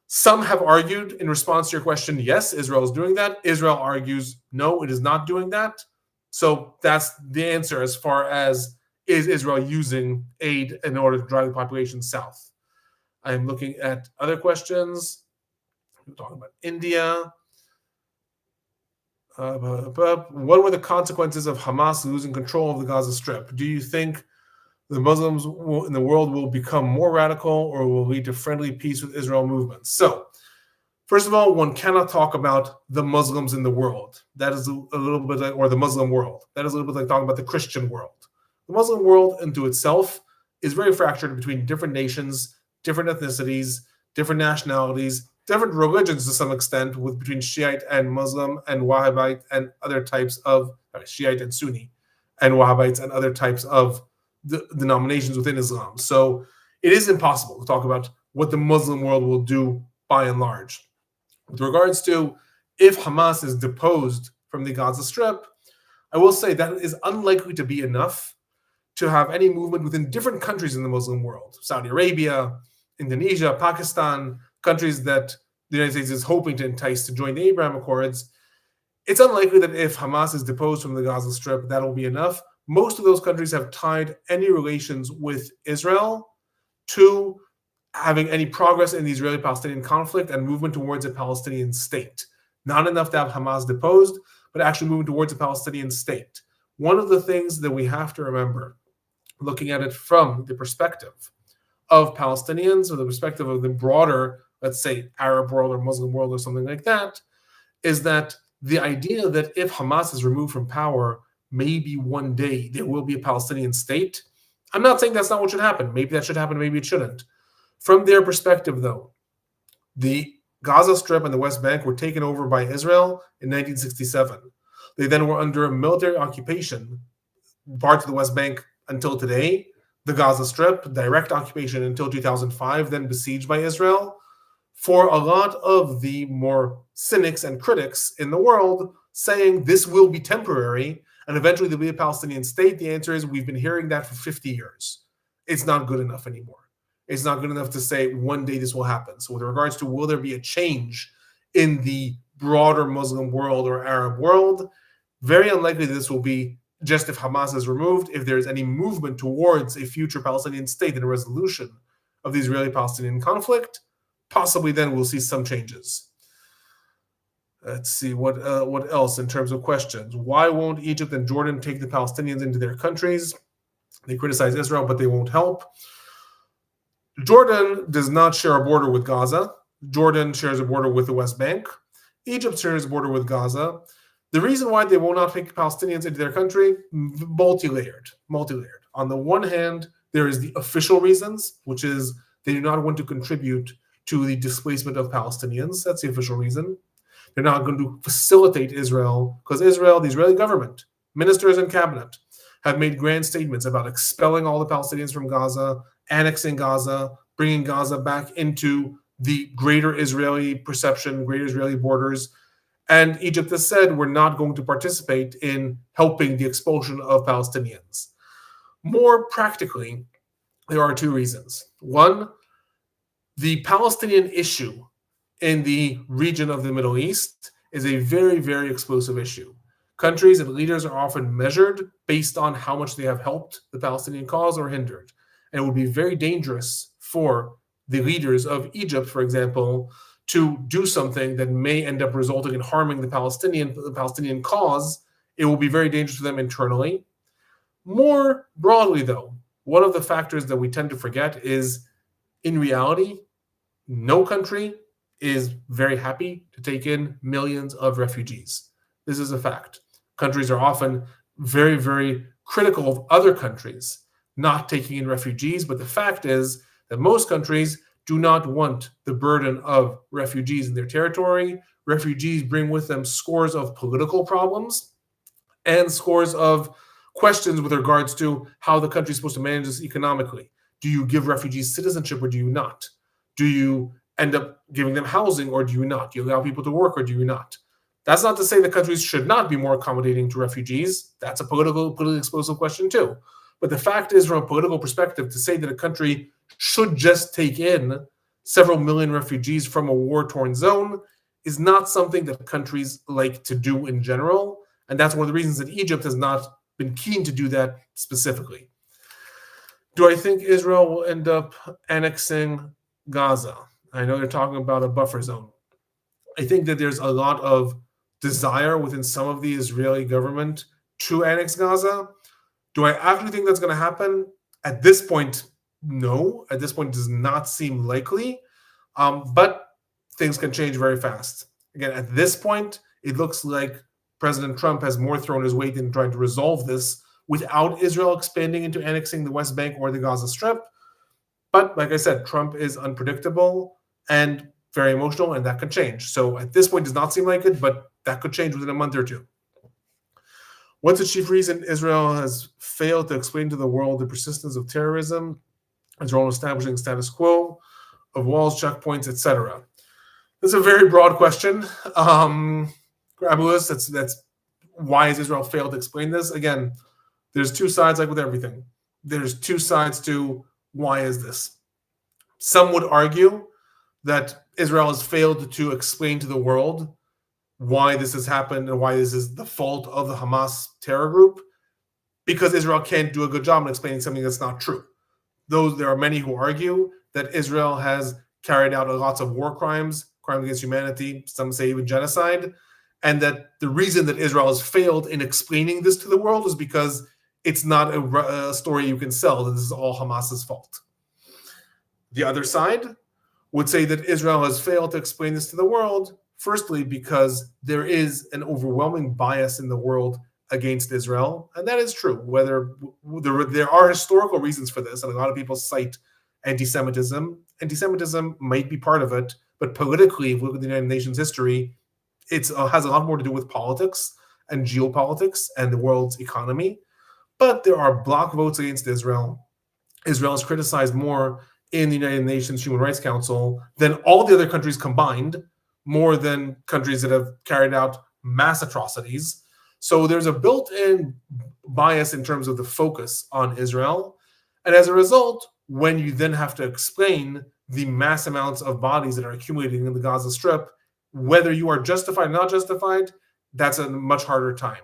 some have argued in response to your question, yes, Israel is doing that. Israel argues, no, it is not doing that. So that's the answer as far as is Israel using aid in order to drive the population south. I'm looking at other questions. We're talking about India. What were the consequences of Hamas losing control of the Gaza Strip? Do you think the Muslims in the world will become more radical or will lead to friendly peace with Israel movements? So, first of all, one cannot talk about the Muslims in the world. That is a little bit like, or the Muslim world. That is a little bit like talking about the Christian world. The Muslim world into itself is very fractured between different nations, different ethnicities, different nationalities, different religions to some extent, between Shiite and Muslim and Wahhabite and other types of Shiite and Sunni and Wahhabites and other types of denominations within Islam. So it is impossible to talk about what the Muslim world will do by and large. With regards to if Hamas is deposed from the Gaza Strip, I will say that is unlikely to be enough to have any movement within different countries in the Muslim world. Saudi Arabia, Indonesia, Pakistan, countries that the United States is hoping to entice to join the Abraham Accords. It's unlikely that if Hamas is deposed from the Gaza Strip, that'll be enough. Most of those countries have tied any relations with Israel to having any progress in the Israeli-Palestinian conflict and movement towards a Palestinian state. Not enough to have Hamas deposed, but actually moving towards a Palestinian state. One of the things that we have to remember, looking at it from the perspective of Palestinians or the perspective of the broader, let's say, Arab world or Muslim world or something like that, is that the idea that if Hamas is removed from power, maybe one day there will be a Palestinian state. I'm not saying that's not what should happen. Maybe that should happen, maybe it shouldn't. From their perspective, though, the Gaza Strip and the West Bank were taken over by Israel in 1967. They then were under a military occupation, parts of the West Bank until today, the Gaza Strip, direct occupation until 2005, then besieged by Israel for a lot of the more cynics and critics in the world saying this will be temporary and eventually there'll be a Palestinian state, the answer is we've been hearing that for 50 years. It's not good enough anymore. It's not good enough to say one day this will happen. So with regards to will there be a change in the broader Muslim world or Arab world, very unlikely this will be just if Hamas is removed. If there's any movement towards a future Palestinian state and a resolution of the Israeli-Palestinian conflict, possibly then we'll see some changes. Let's see, what else in terms of questions? Why won't Egypt and Jordan take the Palestinians into their countries? They criticize Israel, but they won't help. Jordan does not share a border with Gaza. Jordan shares a border with the West Bank. Egypt shares a border with Gaza. The reason why they will not take Palestinians into their country, multi-layered. On the one hand, there is the official reasons, which is they do not want to contribute to the displacement of Palestinians. That's the official reason. They're not going to facilitate Israel because Israel, the Israeli government, ministers and cabinet have made grand statements about expelling all the Palestinians from Gaza, annexing Gaza, bringing Gaza back into the greater Israeli perception, greater Israeli borders. And Egypt has said, we're not going to participate in helping the expulsion of Palestinians. More practically, there are two reasons. One, the Palestinian issue in the region of the Middle East is a very, very explosive issue. Countries and leaders are often measured based on how much they have helped the Palestinian cause or hindered. And it would be very dangerous for the leaders of Egypt, for example, to do something that may end up resulting in harming the Palestinian cause. It will be very dangerous for them internally. More broadly, though, one of the factors that we tend to forget is, in reality, no country is very happy to take in millions of refugees. This is a fact. Countries are often very, very critical of other countries not taking in refugees, but the fact is that most countries do not want the burden of refugees in their territory. Refugees bring with them scores of political problems and scores of questions with regards to how the country is supposed to manage this economically. Do you give refugees citizenship or do you not? Do you end up giving them housing or do you not? Do you allow people to work or do you not? That's not to say that countries should not be more accommodating to refugees. That's a politically explosive question too. But the fact is, from a political perspective, to say that a country should just take in several million refugees from a war-torn zone is not something that countries like to do in general. And that's one of the reasons that Egypt has not been keen to do that specifically. Do I think Israel will end up annexing Gaza? I know they're talking about a buffer zone. I think that there's a lot of desire within some of the Israeli government to annex Gaza. Do I actually think that's going to happen? At this point, no. At this point, it does not seem likely. But things can change very fast. Again, at this point, it looks like President Trump has more thrown his weight in trying to resolve this without Israel expanding into annexing the West Bank or the Gaza Strip. But like I said, Trump is unpredictable and very emotional, and that could change. So at this point, it does not seem like it, but that could change within a month or two. What's the chief reason Israel has failed to explain to the world the persistence of terrorism, Israel establishing status quo of walls, checkpoints, etc.? That's a very broad question. Grabulis, that's why has Israel failed to explain this? Again, there's two sides, like with everything. There's two sides to why is this. Some would argue that Israel has failed to explain to the world why this has happened and why this is the fault of the Hamas terror group, because Israel can't do a good job in explaining something that's not true. There are many who argue that Israel has carried out lots of war crimes against humanity, some say even genocide, and that the reason that Israel has failed in explaining this to the world is because it's not a story you can sell, that this is all Hamas's fault. The other side would say that Israel has failed to explain this to the world, firstly, because there is an overwhelming bias in the world against Israel, and that is true. Whether there are historical reasons for this, and a lot of people cite anti-Semitism. Anti-Semitism might be part of it, but politically, if we look at the United Nations history, it has a lot more to do with politics and geopolitics and the world's economy. But there are block votes against Israel. Israel is criticized more in the United Nations Human Rights Council than all the other countries combined, more than countries that have carried out mass atrocities. So there's a built-in bias in terms of the focus on Israel. And as a result, when you then have to explain the mass amounts of bodies that are accumulating in the Gaza Strip, whether you are justified or not justified, that's a much harder time.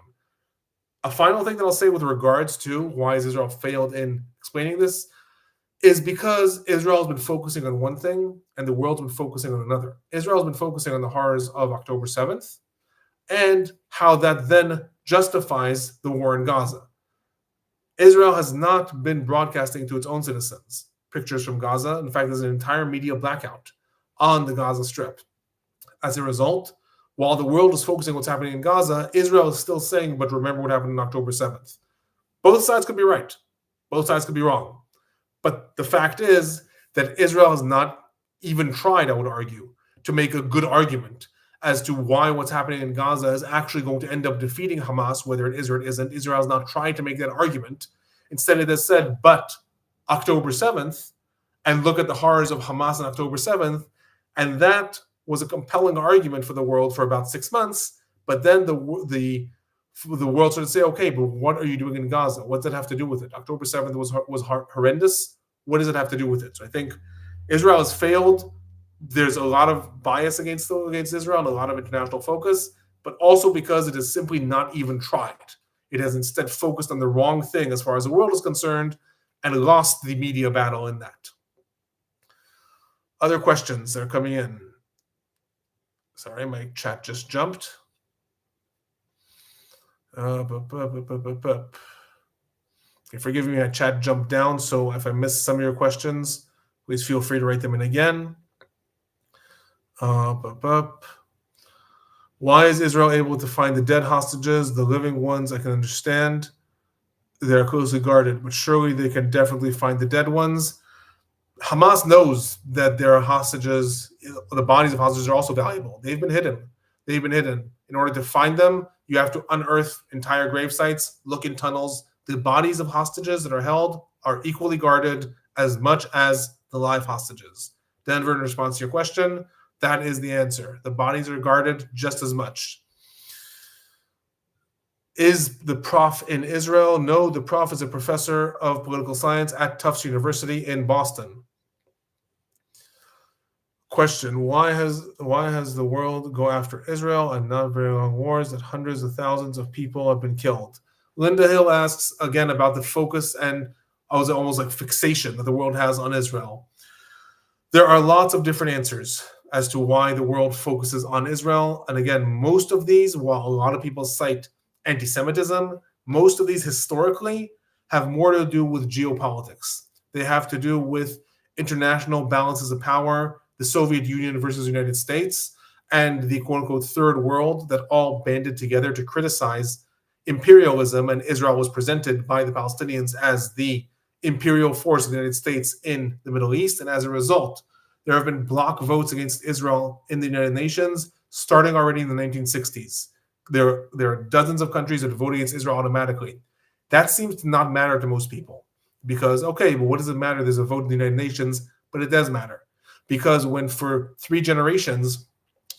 A final thing that I'll say with regards to why has Israel failed in explaining this is because Israel has been focusing on one thing and the world's been focusing on another. Israel has been focusing on the horrors of October 7th and how that then justifies the war in Gaza. Israel has not been broadcasting to its own citizens pictures from Gaza. In fact, there's an entire media blackout on the Gaza Strip. As a result, while the world is focusing on what's happening in Gaza, Israel is still saying, but remember what happened on October 7th. Both sides could be right. Both sides could be wrong. But the fact is that Israel has not even tried, I would argue, to make a good argument as to why what's happening in Gaza is actually going to end up defeating Hamas, whether it is or it isn't. Israel has not tried to make that argument. Instead, it has said, but October 7th, and look at the horrors of Hamas on October 7th, and that was a compelling argument for the world for about 6 months. But then the world started to say, okay, but what are you doing in Gaza? What does that have to do with it? October 7th was horrendous. What does it have to do with it? So I think Israel has failed. There's a lot of bias against Israel and a lot of international focus, but also because it has simply not even tried. It has instead focused on the wrong thing as far as the world is concerned and lost the media battle in that. Other questions that are coming in. Sorry, my chat just jumped. Okay, forgive me, my chat jumped down, so if I missed some of your questions, please feel free to write them in again. Why is Israel able to find the dead hostages? The living ones, I can understand. They're closely guarded, but surely they can definitely find the dead ones. Hamas knows that there are hostages. The bodies of hostages are also valuable. They've been hidden. In order to find them, you have to unearth entire grave sites, look in tunnels. The bodies of hostages that are held are equally guarded as much as the live hostages. Denver, in response to your question, that is the answer. The bodies are guarded just as much. Is the Prof in Israel? No, the Prof is a professor of political science at Tufts University in Boston. Question: Why has the world go after Israel and not very long wars that hundreds of thousands of people have been killed? Linda Hill asks again about the focus and almost like fixation that the world has on Israel. There are lots of different answers as to why the world focuses on Israel. And again, most of these, while a lot of people cite anti-Semitism, most of these historically have more to do with geopolitics. They have to do with international balances of power, the Soviet Union versus the United States, and the quote-unquote third world that all banded together to criticize imperialism, and Israel was presented by the Palestinians as the imperial force of the United States in the Middle East. And as a result, there have been block votes against Israel in the United Nations starting already in the 1960s. There are dozens of countries that vote against Israel automatically. That seems to not matter to most people because, okay, but what does it matter? There's a vote in the United Nations, but it does matter. Because when for 3 generations,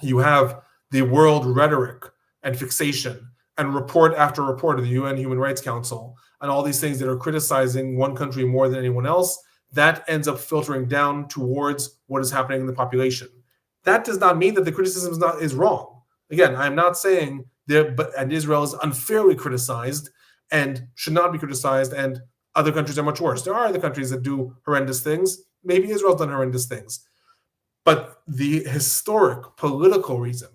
you have the world rhetoric and fixation and report after report of the UN Human Rights Council and all these things that are criticizing one country more than anyone else, that ends up filtering down towards what is happening in the population. That does not mean that the criticism is wrong. Again, I'm not saying and Israel is unfairly criticized and should not be criticized, and other countries are much worse. There are other countries that do horrendous things. Maybe Israel's done horrendous things. But the historic political reason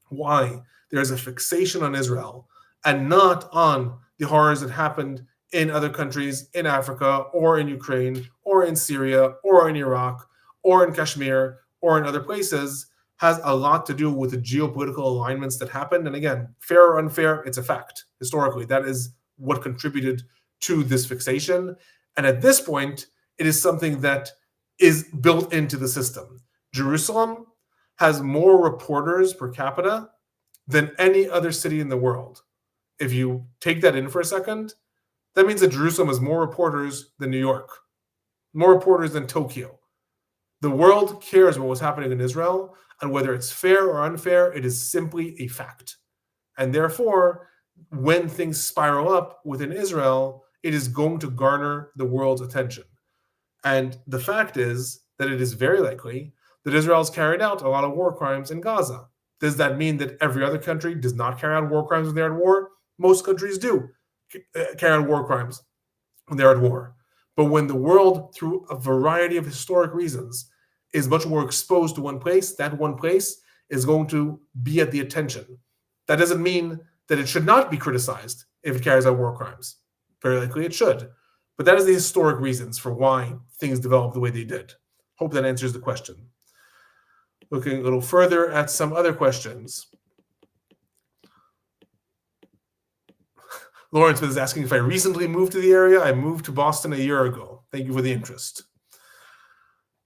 why there's a fixation on Israel and not on the horrors that happened in other countries in Africa or in Ukraine or in Syria or in Iraq or in Kashmir or in other places has a lot to do with the geopolitical alignments that happened. And again, fair or unfair, it's a fact. Historically, that is what contributed to this fixation. And at this point, it is something that is built into the system. Jerusalem has more reporters per capita than any other city in the world. If you take that in for a second, that means that Jerusalem has more reporters than New York. more reporters than Tokyo. The world cares about what's happening in Israel, and whether it's fair or unfair, it is simply a fact. And therefore, when things spiral up within Israel, it is going to garner the world's attention. And the fact is that it is very likely that Israel has carried out a lot of war crimes in Gaza. Does that mean that every other country does not carry out war crimes when they're at war? Most countries do carry out war crimes when they're at war. But when the world, through a variety of historic reasons, is much more exposed to one place, that one place is going to be at the attention. That doesn't mean that it should not be criticized if it carries out war crimes. Very likely it should. But that is the historic reasons for why things developed the way they did. Hope that answers the question. Looking a little further at some other questions. Lawrence is asking if I recently moved to the area. I moved to Boston a year ago. Thank you for the interest.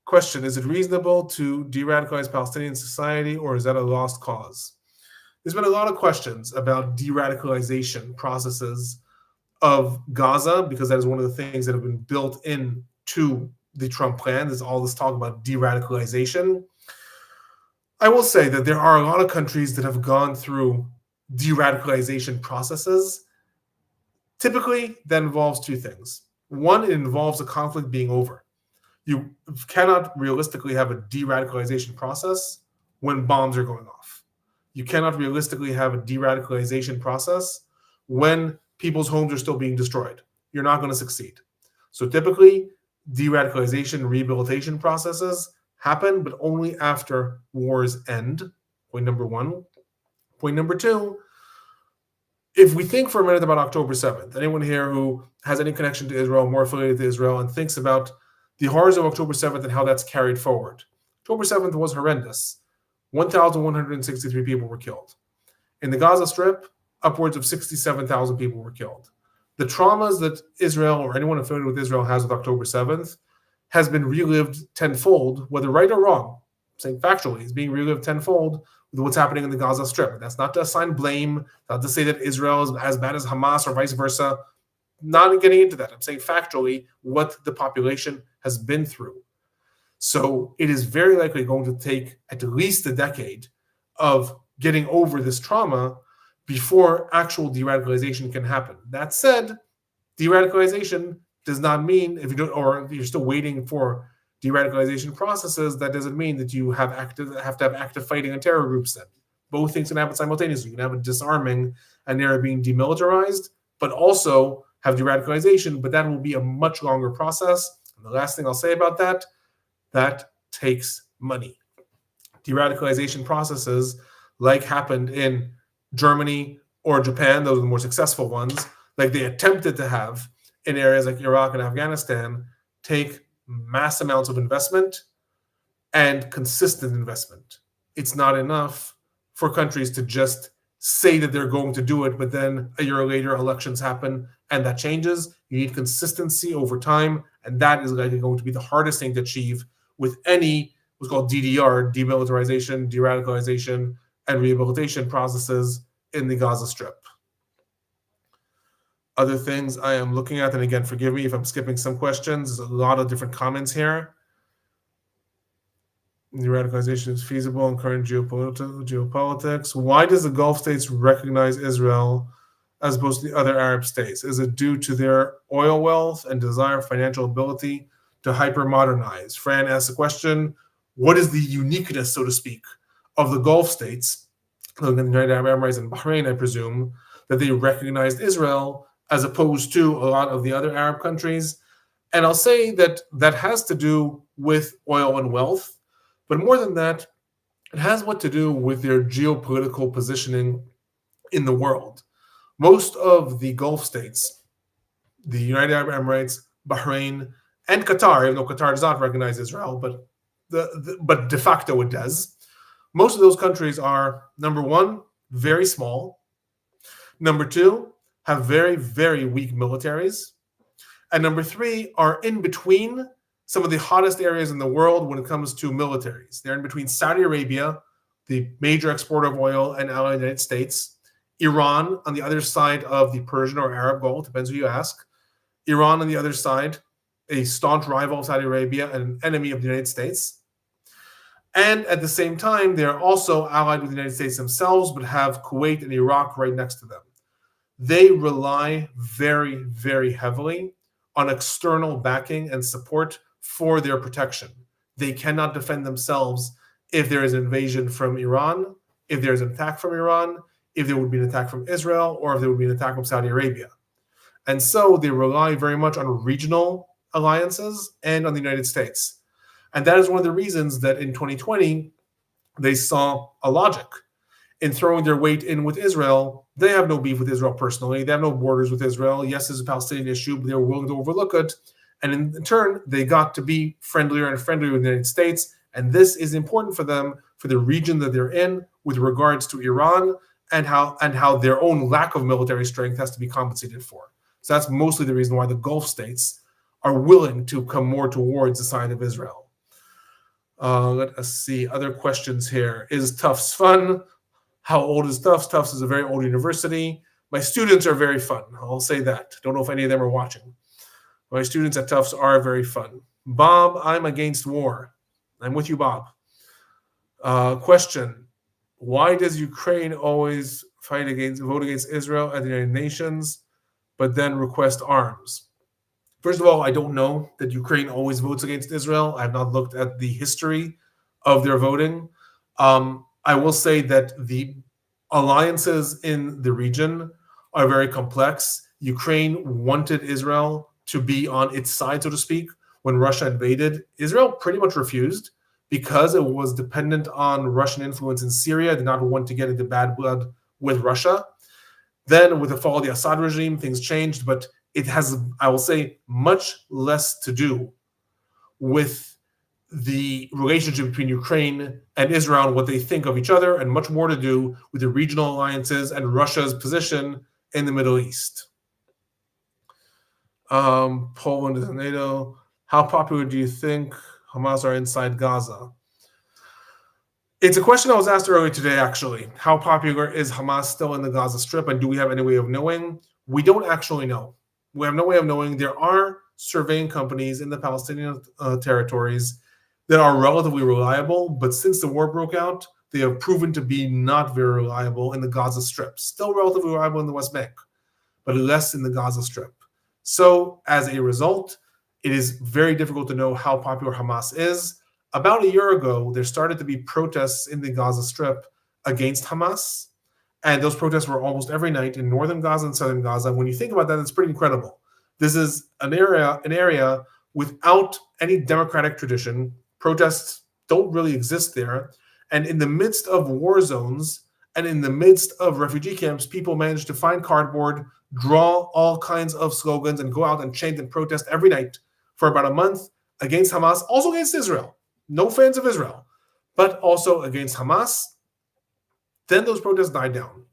Question, is it reasonable to de-radicalize Palestinian society, or is that a lost cause? There's been a lot of questions about de-radicalization processes of Gaza, because that is one of the things that have been built into the Trump plan. There's all this talk about de-radicalization. I will say that there are a lot of countries that have gone through de-radicalization processes. Typically, that involves two things. One, it involves a conflict being over. You cannot realistically have a de-radicalization process when bombs are going off. You cannot realistically have a de-radicalization process when people's homes are still being destroyed. You're not going to succeed. So typically, de-radicalization rehabilitation processes happen, but only after wars end. Point number one. Point number two, if we think for a minute about October 7th, anyone here who has any connection to Israel, more affiliated to Israel, and thinks about the horrors of October 7th and how that's carried forward. October 7th was horrendous. 1,163 people were killed. In the Gaza Strip, upwards of 67,000 people were killed. The traumas that Israel or anyone affiliated with Israel has with October 7th has been relived tenfold, whether right or wrong. I'm saying factually, it's being relived tenfold with what's happening in the Gaza Strip. That's not to assign blame, not to say that Israel is as bad as Hamas or vice versa. Not getting into that. I'm saying factually what the population has been through. So it is very likely going to take at least a decade of getting over this trauma before actual de-radicalization can happen. That said, de-radicalization does not mean, if you don't, or if you're still waiting for de-radicalization processes, that doesn't mean that you have to have active fighting and terror groups then. Both things can happen simultaneously. You can have a disarming and they're being demilitarized, but also have de-radicalization, but that will be a much longer process. And the last thing I'll say about that takes money. De-radicalization processes, like happened in Germany or Japan, those are the more successful ones, like they attempted to have in areas like Iraq and Afghanistan, take mass amounts of investment and consistent investment. It's not enough for countries to just say that they're going to do it, but then a year later elections happen and that changes. You need consistency over time, and that is likely going to be the hardest thing to achieve with any what's called DDR, demilitarization, de-radicalization, and rehabilitation processes in the Gaza Strip. Other things I am looking at, and again, forgive me if I'm skipping some questions. There's a lot of different comments here. De-radicalization is feasible in current geopolitics. Why does the Gulf states recognize Israel as opposed to the other Arab states? Is it due to their oil wealth and desire financial ability to hyper-modernize? Fran asks the question, what is the uniqueness, so to speak, of the Gulf states, the United Arab Emirates and Bahrain, I presume, that they recognized Israel as opposed to a lot of the other Arab countries? And I'll say that that has to do with oil and wealth, but more than that, it has what to do with their geopolitical positioning in the world. Most of the Gulf states, the United Arab Emirates, Bahrain, and Qatar, even though Qatar does not recognize Israel, but de facto it does. Most of those countries are, number one, very small. Number two, have very, very weak militaries. And number three, are in between some of the hottest areas in the world when it comes to militaries. They're in between Saudi Arabia, the major exporter of oil, and the United States. Iran on the other side of the Persian or Arab Gulf, depends who you ask. Iran on the other side, a staunch rival of Saudi Arabia and an enemy of the United States. And at the same time, they are also allied with the United States themselves, but have Kuwait and Iraq right next to them. They rely very, very heavily on external backing and support for their protection. They cannot defend themselves if there is an invasion from Iran, if there is an attack from Iran, if there would be an attack from Israel, or if there would be an attack from Saudi Arabia. And so they rely very much on regional alliances and on the United States. And that is one of the reasons that in 2020, they saw a logic in throwing their weight in with Israel. They have no beef with Israel personally. They have no borders with Israel. Yes, it's a Palestinian issue, but they were willing to overlook it. And in turn, they got to be friendlier and friendlier with the United States. And this is important for them, for the region that they're in, with regards to Iran and how their own lack of military strength has to be compensated for. So that's mostly the reason why the Gulf states are willing to come more towards the side of Israel. Let us see other questions here. Is Tufts fun? How old is Tufts? Tufts is a very old university. My students are very fun. I'll say that. Don't know if any of them are watching. My students at Tufts are very fun. Bob, I'm against war. I'm with you, Bob. Question. Why does Ukraine always vote against Israel at the United Nations, but then request arms? First of all, I don't know that Ukraine always votes against Israel. I have not looked at the history of their voting. I will say that the alliances in the region are very complex. Ukraine wanted Israel to be on its side, so to speak, when Russia invaded. Israel pretty much refused because it was dependent on Russian influence in Syria, did not want to get into bad blood with Russia. Then with the fall of the Assad regime, things changed, but it has, I will say, much less to do with the relationship between Ukraine and Israel and what they think of each other, and much more to do with the regional alliances and Russia's position in the Middle East. Poland is in NATO. How popular do you think Hamas are inside Gaza? It's a question I was asked earlier today, actually. How popular is Hamas still in the Gaza Strip, and do we have any way of knowing? We don't actually know. We have no way of knowing. There are surveying companies in the Palestinian territories that are relatively reliable, but since the war broke out, they have proven to be not very reliable in the Gaza Strip. Still relatively reliable in the West Bank, but less in the Gaza Strip. So as a result, it is very difficult to know how popular Hamas is. About a year ago, there started to be protests in the Gaza Strip against Hamas. And those protests were almost every night in northern Gaza and southern Gaza. When you think about that, it's pretty incredible. This is an area without any democratic tradition. Protests don't really exist there. And in the midst of war zones and in the midst of refugee camps, people manage to find cardboard, draw all kinds of slogans, and go out and chant and protest every night for about a month against Hamas, also against Israel. No fans of Israel, but also against Hamas. Then those protests died down.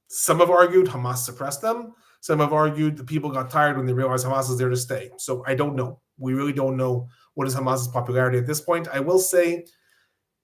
Some have argued Hamas suppressed them. Some have argued the people got tired when they realized Hamas is there to stay. So I don't know. We really don't know what is Hamas's popularity at this point. I will say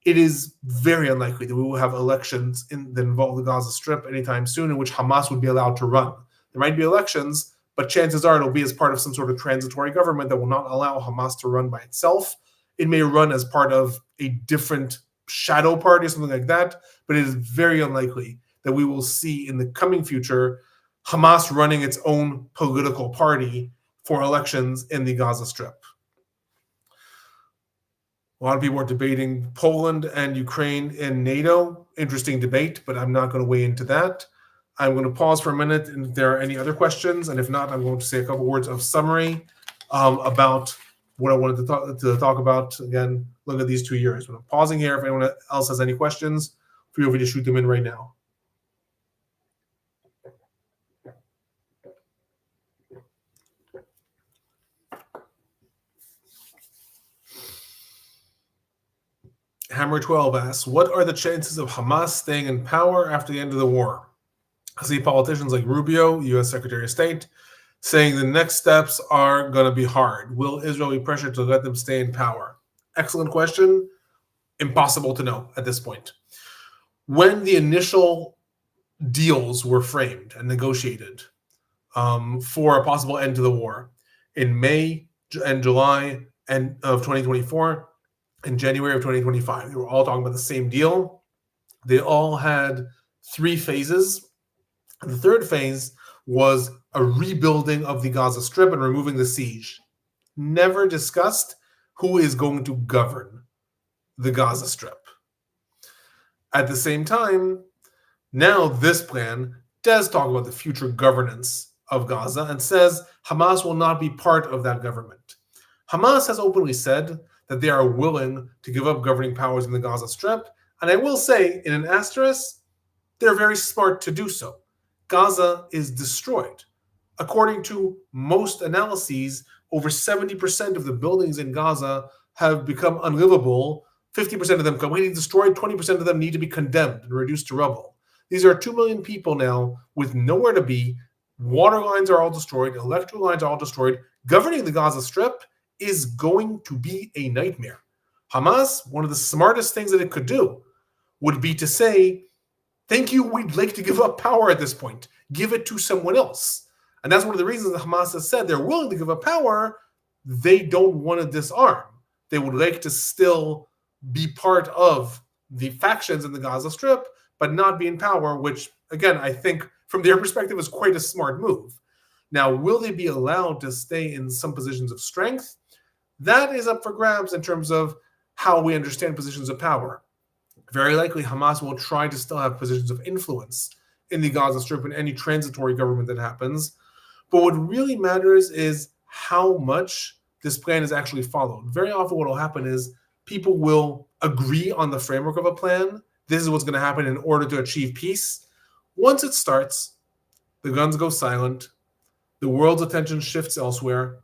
it is very unlikely that we will have elections that involve the Gaza Strip anytime soon in which Hamas would be allowed to run. There might be elections, but chances are it'll be as part of some sort of transitory government that will not allow Hamas to run by itself. It may run as part of a different shadow party or something like that, but it is very unlikely that we will see in the coming future Hamas running its own political party for elections in the Gaza Strip. A lot of people are debating Poland and Ukraine in NATO. Interesting debate, but I'm not going to weigh into that. I'm going to pause for a minute and if there are any other questions, and if not, I'm going to say a couple words of summary about what I wanted to talk about. Again, look at these 2 years. But I'm pausing here. If anyone else has any questions, feel free to shoot them in right now. Hammer 12 asks, what are the chances of Hamas staying in power after the end of the war? I see politicians like Rubio, U.S. Secretary of State, saying the next steps are going to be hard. Will Israel be pressured to let them stay in power? Excellent question. Impossible to know at this point. When the initial deals were framed and negotiated for a possible end to the war in May, in July and of 2024 and January of 2025. They were all talking about the same deal. They all had 3 phases. The third phase was a rebuilding of the Gaza Strip and removing the siege. Never discussed who is going to govern the Gaza Strip. At the same time, now this plan does talk about the future governance of Gaza and says Hamas will not be part of that government. Hamas has openly said that they are willing to give up governing powers in the Gaza Strip, and I will say, in an asterisk, they're very smart to do so. Gaza is destroyed. According to most analyses, over 70% of the buildings in Gaza have become unlivable. 50% of them completely destroyed. 20% of them need to be condemned and reduced to rubble. These are 2 million people now with nowhere to be. Water lines are all destroyed. Electrical lines are all destroyed. Governing the Gaza Strip is going to be a nightmare. Hamas, one of the smartest things that it could do would be to say, thank you, we'd like to give up power at this point. Give it to someone else. And that's one of the reasons that Hamas has said they're willing to give up power. They don't want to disarm. They would like to still be part of the factions in the Gaza Strip, but not be in power, which, again, I think from their perspective is quite a smart move. Now, will they be allowed to stay in some positions of strength? That is up for grabs in terms of how we understand positions of power. Very likely, Hamas will try to still have positions of influence in the Gaza Strip and any transitory government that happens. But what really matters is how much this plan is actually followed. Very often what will happen is people will agree on the framework of a plan. This is what's going to happen in order to achieve peace. Once it starts, the guns go silent, the world's attention shifts elsewhere,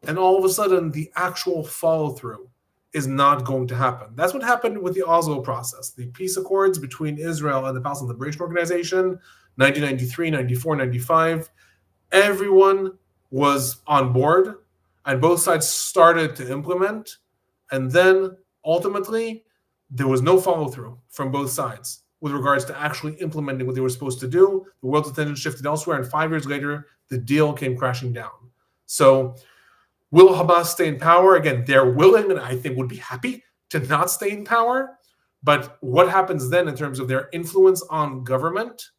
and all of a sudden the actual follow-through is not going to happen. That's what happened with the Oslo process. The peace accords between Israel and the Palestine Liberation Organization, 1993, 94, 95. Everyone was on board, and both sides started to implement, and then ultimately there was no follow-through from both sides with regards to actually implementing what they were supposed to do. The world's attention shifted elsewhere, and 5 years later, the deal came crashing down. So will Hamas stay in power? Again, they're willing and I think would be happy to not stay in power. But what happens then in terms of their influence on government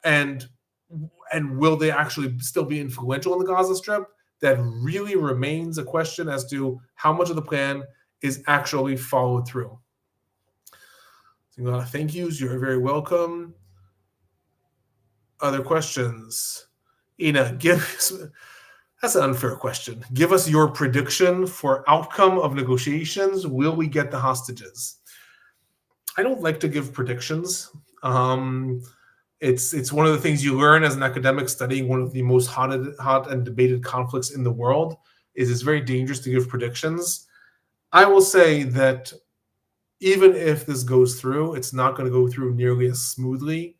and will they actually still be influential in the Gaza Strip? That really remains a question as to how much of the plan is actually followed through. So a lot of thank yous. You're very welcome. Other questions? Ina, that's an unfair question. Give us your prediction for outcome of negotiations. Will we get the hostages? I don't like to give predictions. It's one of the things you learn as an academic studying one of the most hot and debated conflicts in the world. Is it's very dangerous to give predictions. I will say that even if this goes through, it's not going to go through nearly as smoothly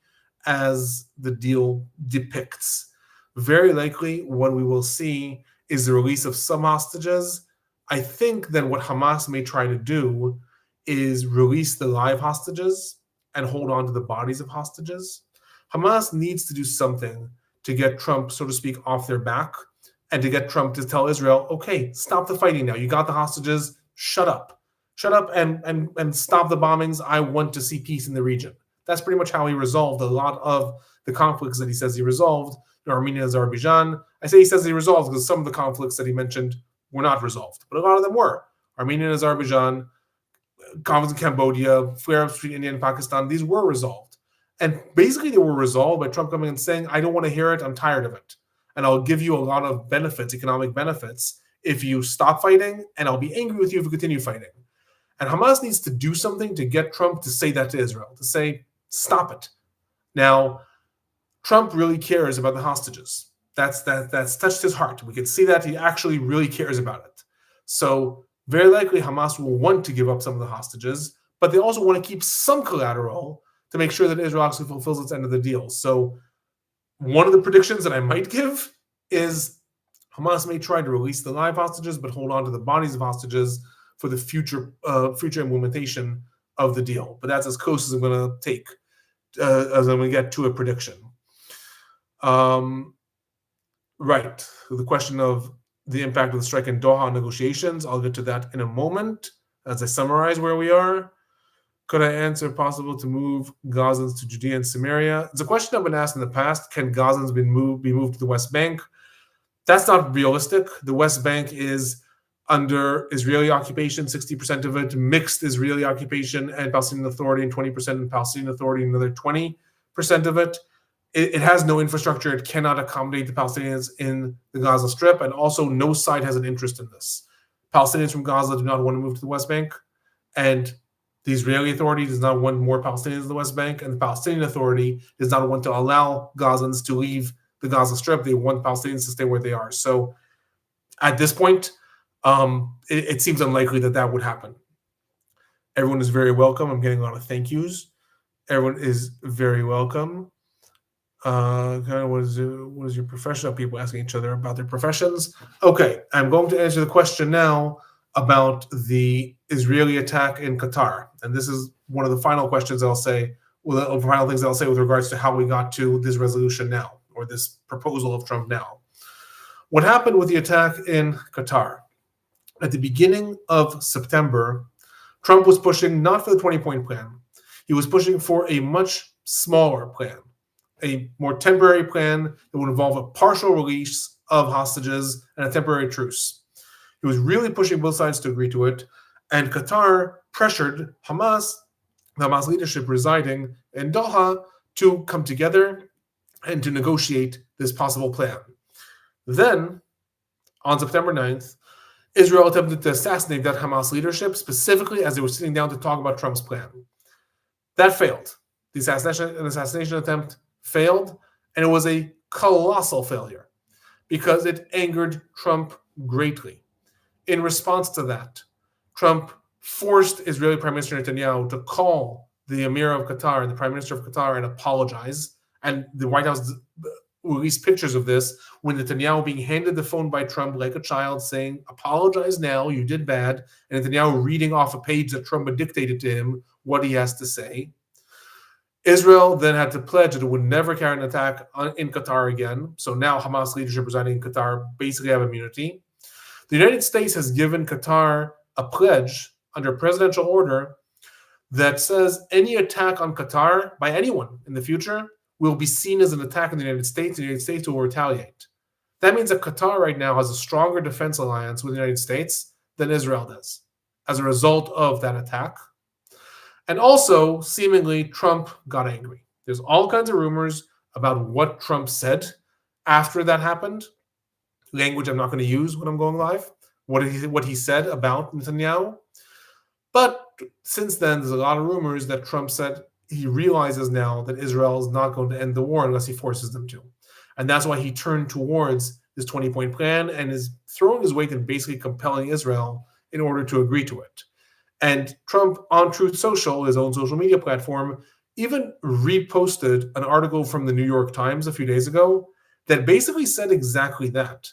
as the deal depicts. Very likely what we will see is the release of some hostages. I think that what Hamas may try to do is release the live hostages and hold on to the bodies of hostages. Hamas needs to do something to get Trump, so to speak, off their back and to get Trump to tell Israel, okay, stop the fighting now. You got the hostages. Shut up. Shut up and stop the bombings. I want to see peace in the region. That's pretty much how he resolved a lot of the conflicts that he says he resolved. Armenia and Azerbaijan. I say he says he resolved because some of the conflicts that he mentioned were not resolved, but a lot of them were. Armenia and Azerbaijan, conflicts in Cambodia, flare-ups between India and Pakistan, these were resolved. And basically they were resolved by Trump coming and saying, I don't want to hear it, I'm tired of it. And I'll give you a lot of benefits, economic benefits, if you stop fighting, and I'll be angry with you if you continue fighting. And Hamas needs to do something to get Trump to say that to Israel, to say, stop it. Now, Trump really cares about the hostages. That's touched his heart. We can see that he actually really cares about it. So very likely Hamas will want to give up some of the hostages, but they also want to keep some collateral to make sure that Israel actually fulfills its end of the deal. So one of the predictions that I might give is Hamas may try to release the live hostages, but hold on to the bodies of hostages for the future implementation of the deal. But that's as close as I'm going to take, as I'm going to get to a prediction. Right. The question of the impact of the strike in Doha negotiations. I'll get to that in a moment as I summarize where we are. Could I answer possible to move Gazans to Judea and Samaria? It's a question I've been asked in the past. Can Gazans be moved to the West Bank? That's not realistic. The West Bank is under Israeli occupation, 60% of it, mixed Israeli occupation and Palestinian Authority, and 20% in Palestinian Authority, another 20% of it. It has no infrastructure. It cannot accommodate the Palestinians in the Gaza Strip, and also no side has an interest in this. Palestinians from Gaza do not want to move to the West Bank, and the Israeli Authority does not want more Palestinians in the West Bank, and the Palestinian Authority does not want to allow Gazans to leave the Gaza Strip. They want Palestinians to stay where they are. So at this point, it seems unlikely that would happen. Everyone is very welcome. I'm getting a lot of thank yous. Everyone is very welcome. What is your profession? People asking each other about their professions. Okay, I'm going to answer the question now about the Israeli attack in Qatar. And this is one of the final questions I'll say, well, the final things I'll say with regards to how we got to this resolution now, or this proposal of Trump now. What happened with the attack in Qatar? At the beginning of September, Trump was pushing not for the 20-point plan. He was pushing for a much smaller plan, a more temporary plan that would involve a partial release of hostages and a temporary truce. He was really pushing both sides to agree to it, and Qatar pressured Hamas, the Hamas leadership residing in Doha, to come together and to negotiate this possible plan. Then, on September 9th, Israel attempted to assassinate that Hamas leadership, specifically as they were sitting down to talk about Trump's plan. That failed. The assassination attempt failed, and it was a colossal failure because it angered Trump greatly. In response to that, Trump forced Israeli Prime Minister Netanyahu to call the Emir of Qatar and the Prime Minister of Qatar and apologize. And the White House released pictures of this when Netanyahu being handed the phone by Trump like a child saying, apologize now, you did bad. And Netanyahu reading off a page that Trump had dictated to him what he has to say. Israel then had to pledge that it would never carry an attack in Qatar again. So now Hamas leadership residing in Qatar basically have immunity. The United States has given Qatar a pledge under presidential order that says any attack on Qatar by anyone in the future will be seen as an attack on the United States, and the United States will retaliate. That means that Qatar right now has a stronger defense alliance with the United States than Israel does as a result of that attack. And also, seemingly, Trump got angry. There's all kinds of rumors about what Trump said after that happened. Language I'm not going to use when I'm going live. What he said about Netanyahu. But since then, there's a lot of rumors that Trump said he realizes now that Israel is not going to end the war unless he forces them to. And that's why he turned towards this 20-point plan and is throwing his weight in basically compelling Israel in order to agree to it. And Trump on Truth Social, his own social media platform, even reposted an article from the New York Times a few days ago that basically said exactly that.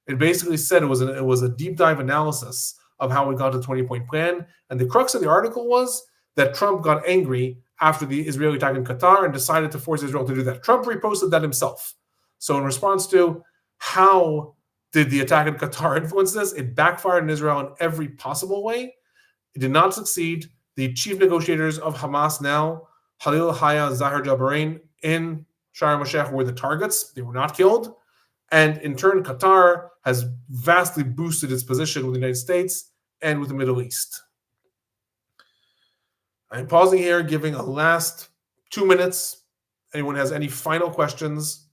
It basically said it was a deep dive analysis of how we got to the 20-point plan. And the crux of the article was that Trump got angry after the Israeli attack in Qatar and decided to force Israel to do that. Trump reposted that himself. So in response to how did the attack in Qatar influence this, it backfired in Israel in every possible way. It did not succeed. The chief negotiators of Hamas now, Khalil Haya, Zahir Jabarain in Sharm el-Sheikh were the targets. They were not killed. And in turn, Qatar has vastly boosted its position with the United States and with the Middle East. I'm pausing here, giving a last 2 minutes. Anyone has any final questions?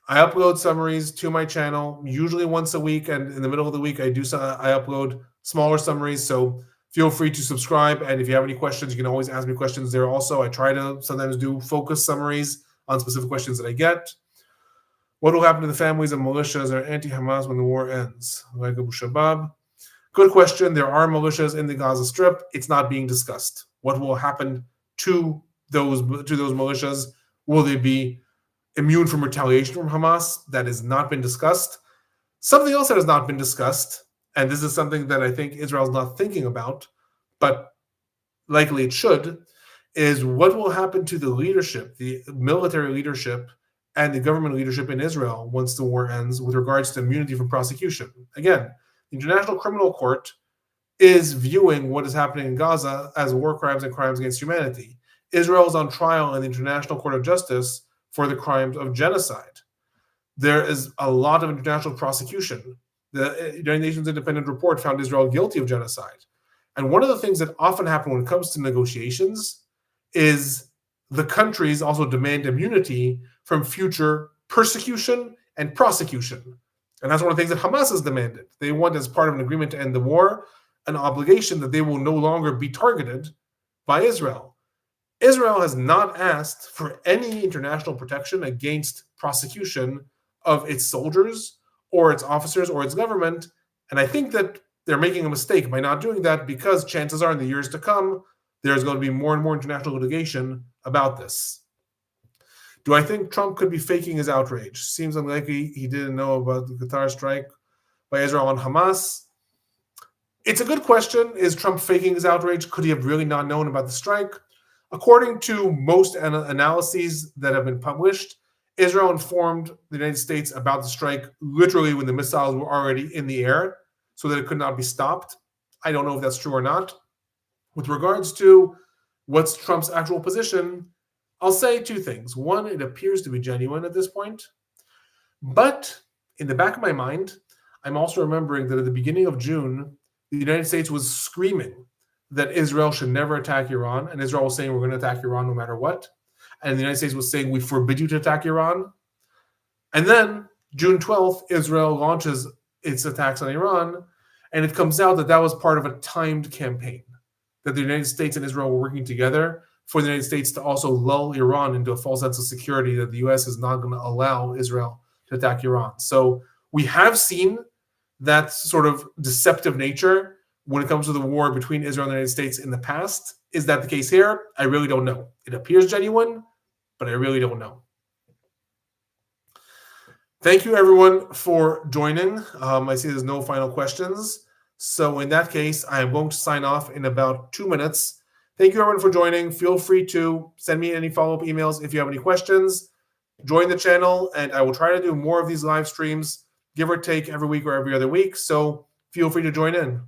I upload summaries to my channel, usually once a week, and in the middle of the week, I upload smaller summaries. So feel free to subscribe. And if you have any questions, you can always ask me questions there also. I try to sometimes do focus summaries on specific questions that I get. What will happen to the families of militias or anti-Hamas when the war ends? Like Abu Shabab. Good question. There are militias in the Gaza Strip. It's not being discussed. What will happen to those militias? Will they be immune from retaliation from Hamas? That has not been discussed. Something else that has not been discussed, and this is something that I think Israel's not thinking about, but likely it should, is what will happen to the leadership, the military leadership, and the government leadership in Israel once the war ends with regards to immunity from prosecution. Again, the International Criminal Court is viewing what is happening in Gaza as war crimes and crimes against humanity. Israel is on trial in the International Court of Justice for the crimes of genocide. There is a lot of international prosecution. The United Nations Independent Report found Israel guilty of genocide. And one of the things that often happen when it comes to negotiations is the countries also demand immunity from future persecution and prosecution. And that's one of the things that Hamas has demanded. They want, as part of an agreement to end the war, an obligation that they will no longer be targeted by Israel. Israel has not asked for any international protection against prosecution of its soldiers or its officers or its government. And I think that they're making a mistake by not doing that, because chances are in the years to come, there's going to be more and more international litigation about this. Do I think Trump could be faking his outrage? Seems unlikely he didn't know about the Qatar strike by Israel on Hamas. It's a good question. Is Trump faking his outrage? Could he have really not known about the strike? According to most analyses that have been published, Israel informed the United States about the strike literally when the missiles were already in the air, so that it could not be stopped. I don't know if that's true or not. With regards to what's Trump's actual position, I'll say two things. One, it appears to be genuine at this point. But in the back of my mind, I'm also remembering that at the beginning of June, the United States was screaming that Israel should never attack Iran. And Israel was saying, we're going to attack Iran no matter what. And the United States was saying, we forbid you to attack Iran. And then June 12th, Israel launches its attacks on Iran. And it comes out that that was part of a timed campaign, that the United States and Israel were working together for the United States to also lull Iran into a false sense of security that the U.S. is not going to allow Israel to attack Iran. So we have seen that sort of deceptive nature when it comes to the war between Israel and the United States in the past. Is that the case here? I really don't know. It appears genuine, but I really don't know. Thank you, everyone, for joining. I see there's no final questions. So in that case, I am going to sign off in about 2 minutes. Thank you, everyone, for joining. Feel free to send me any follow-up emails if you have any questions. Join the channel, and I will try to do more of these live streams, give or take every week or every other week. So feel free to join in.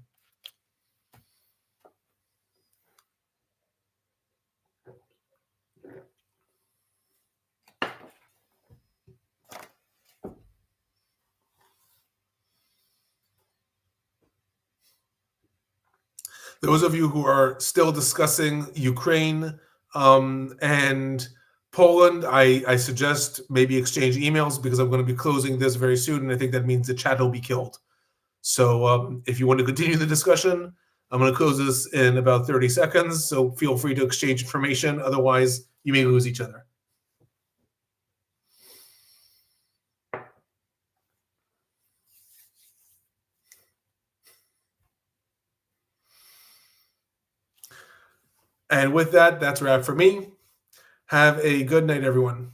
Those of you who are still discussing Ukraine and Poland, I suggest maybe exchange emails, because I'm going to be closing this very soon, and I think that means the chat will be killed. So if you want to continue the discussion, I'm going to close this in about 30 seconds, so feel free to exchange information. Otherwise, you may lose each other. And with that, that's a wrap for me. Have a good night, everyone.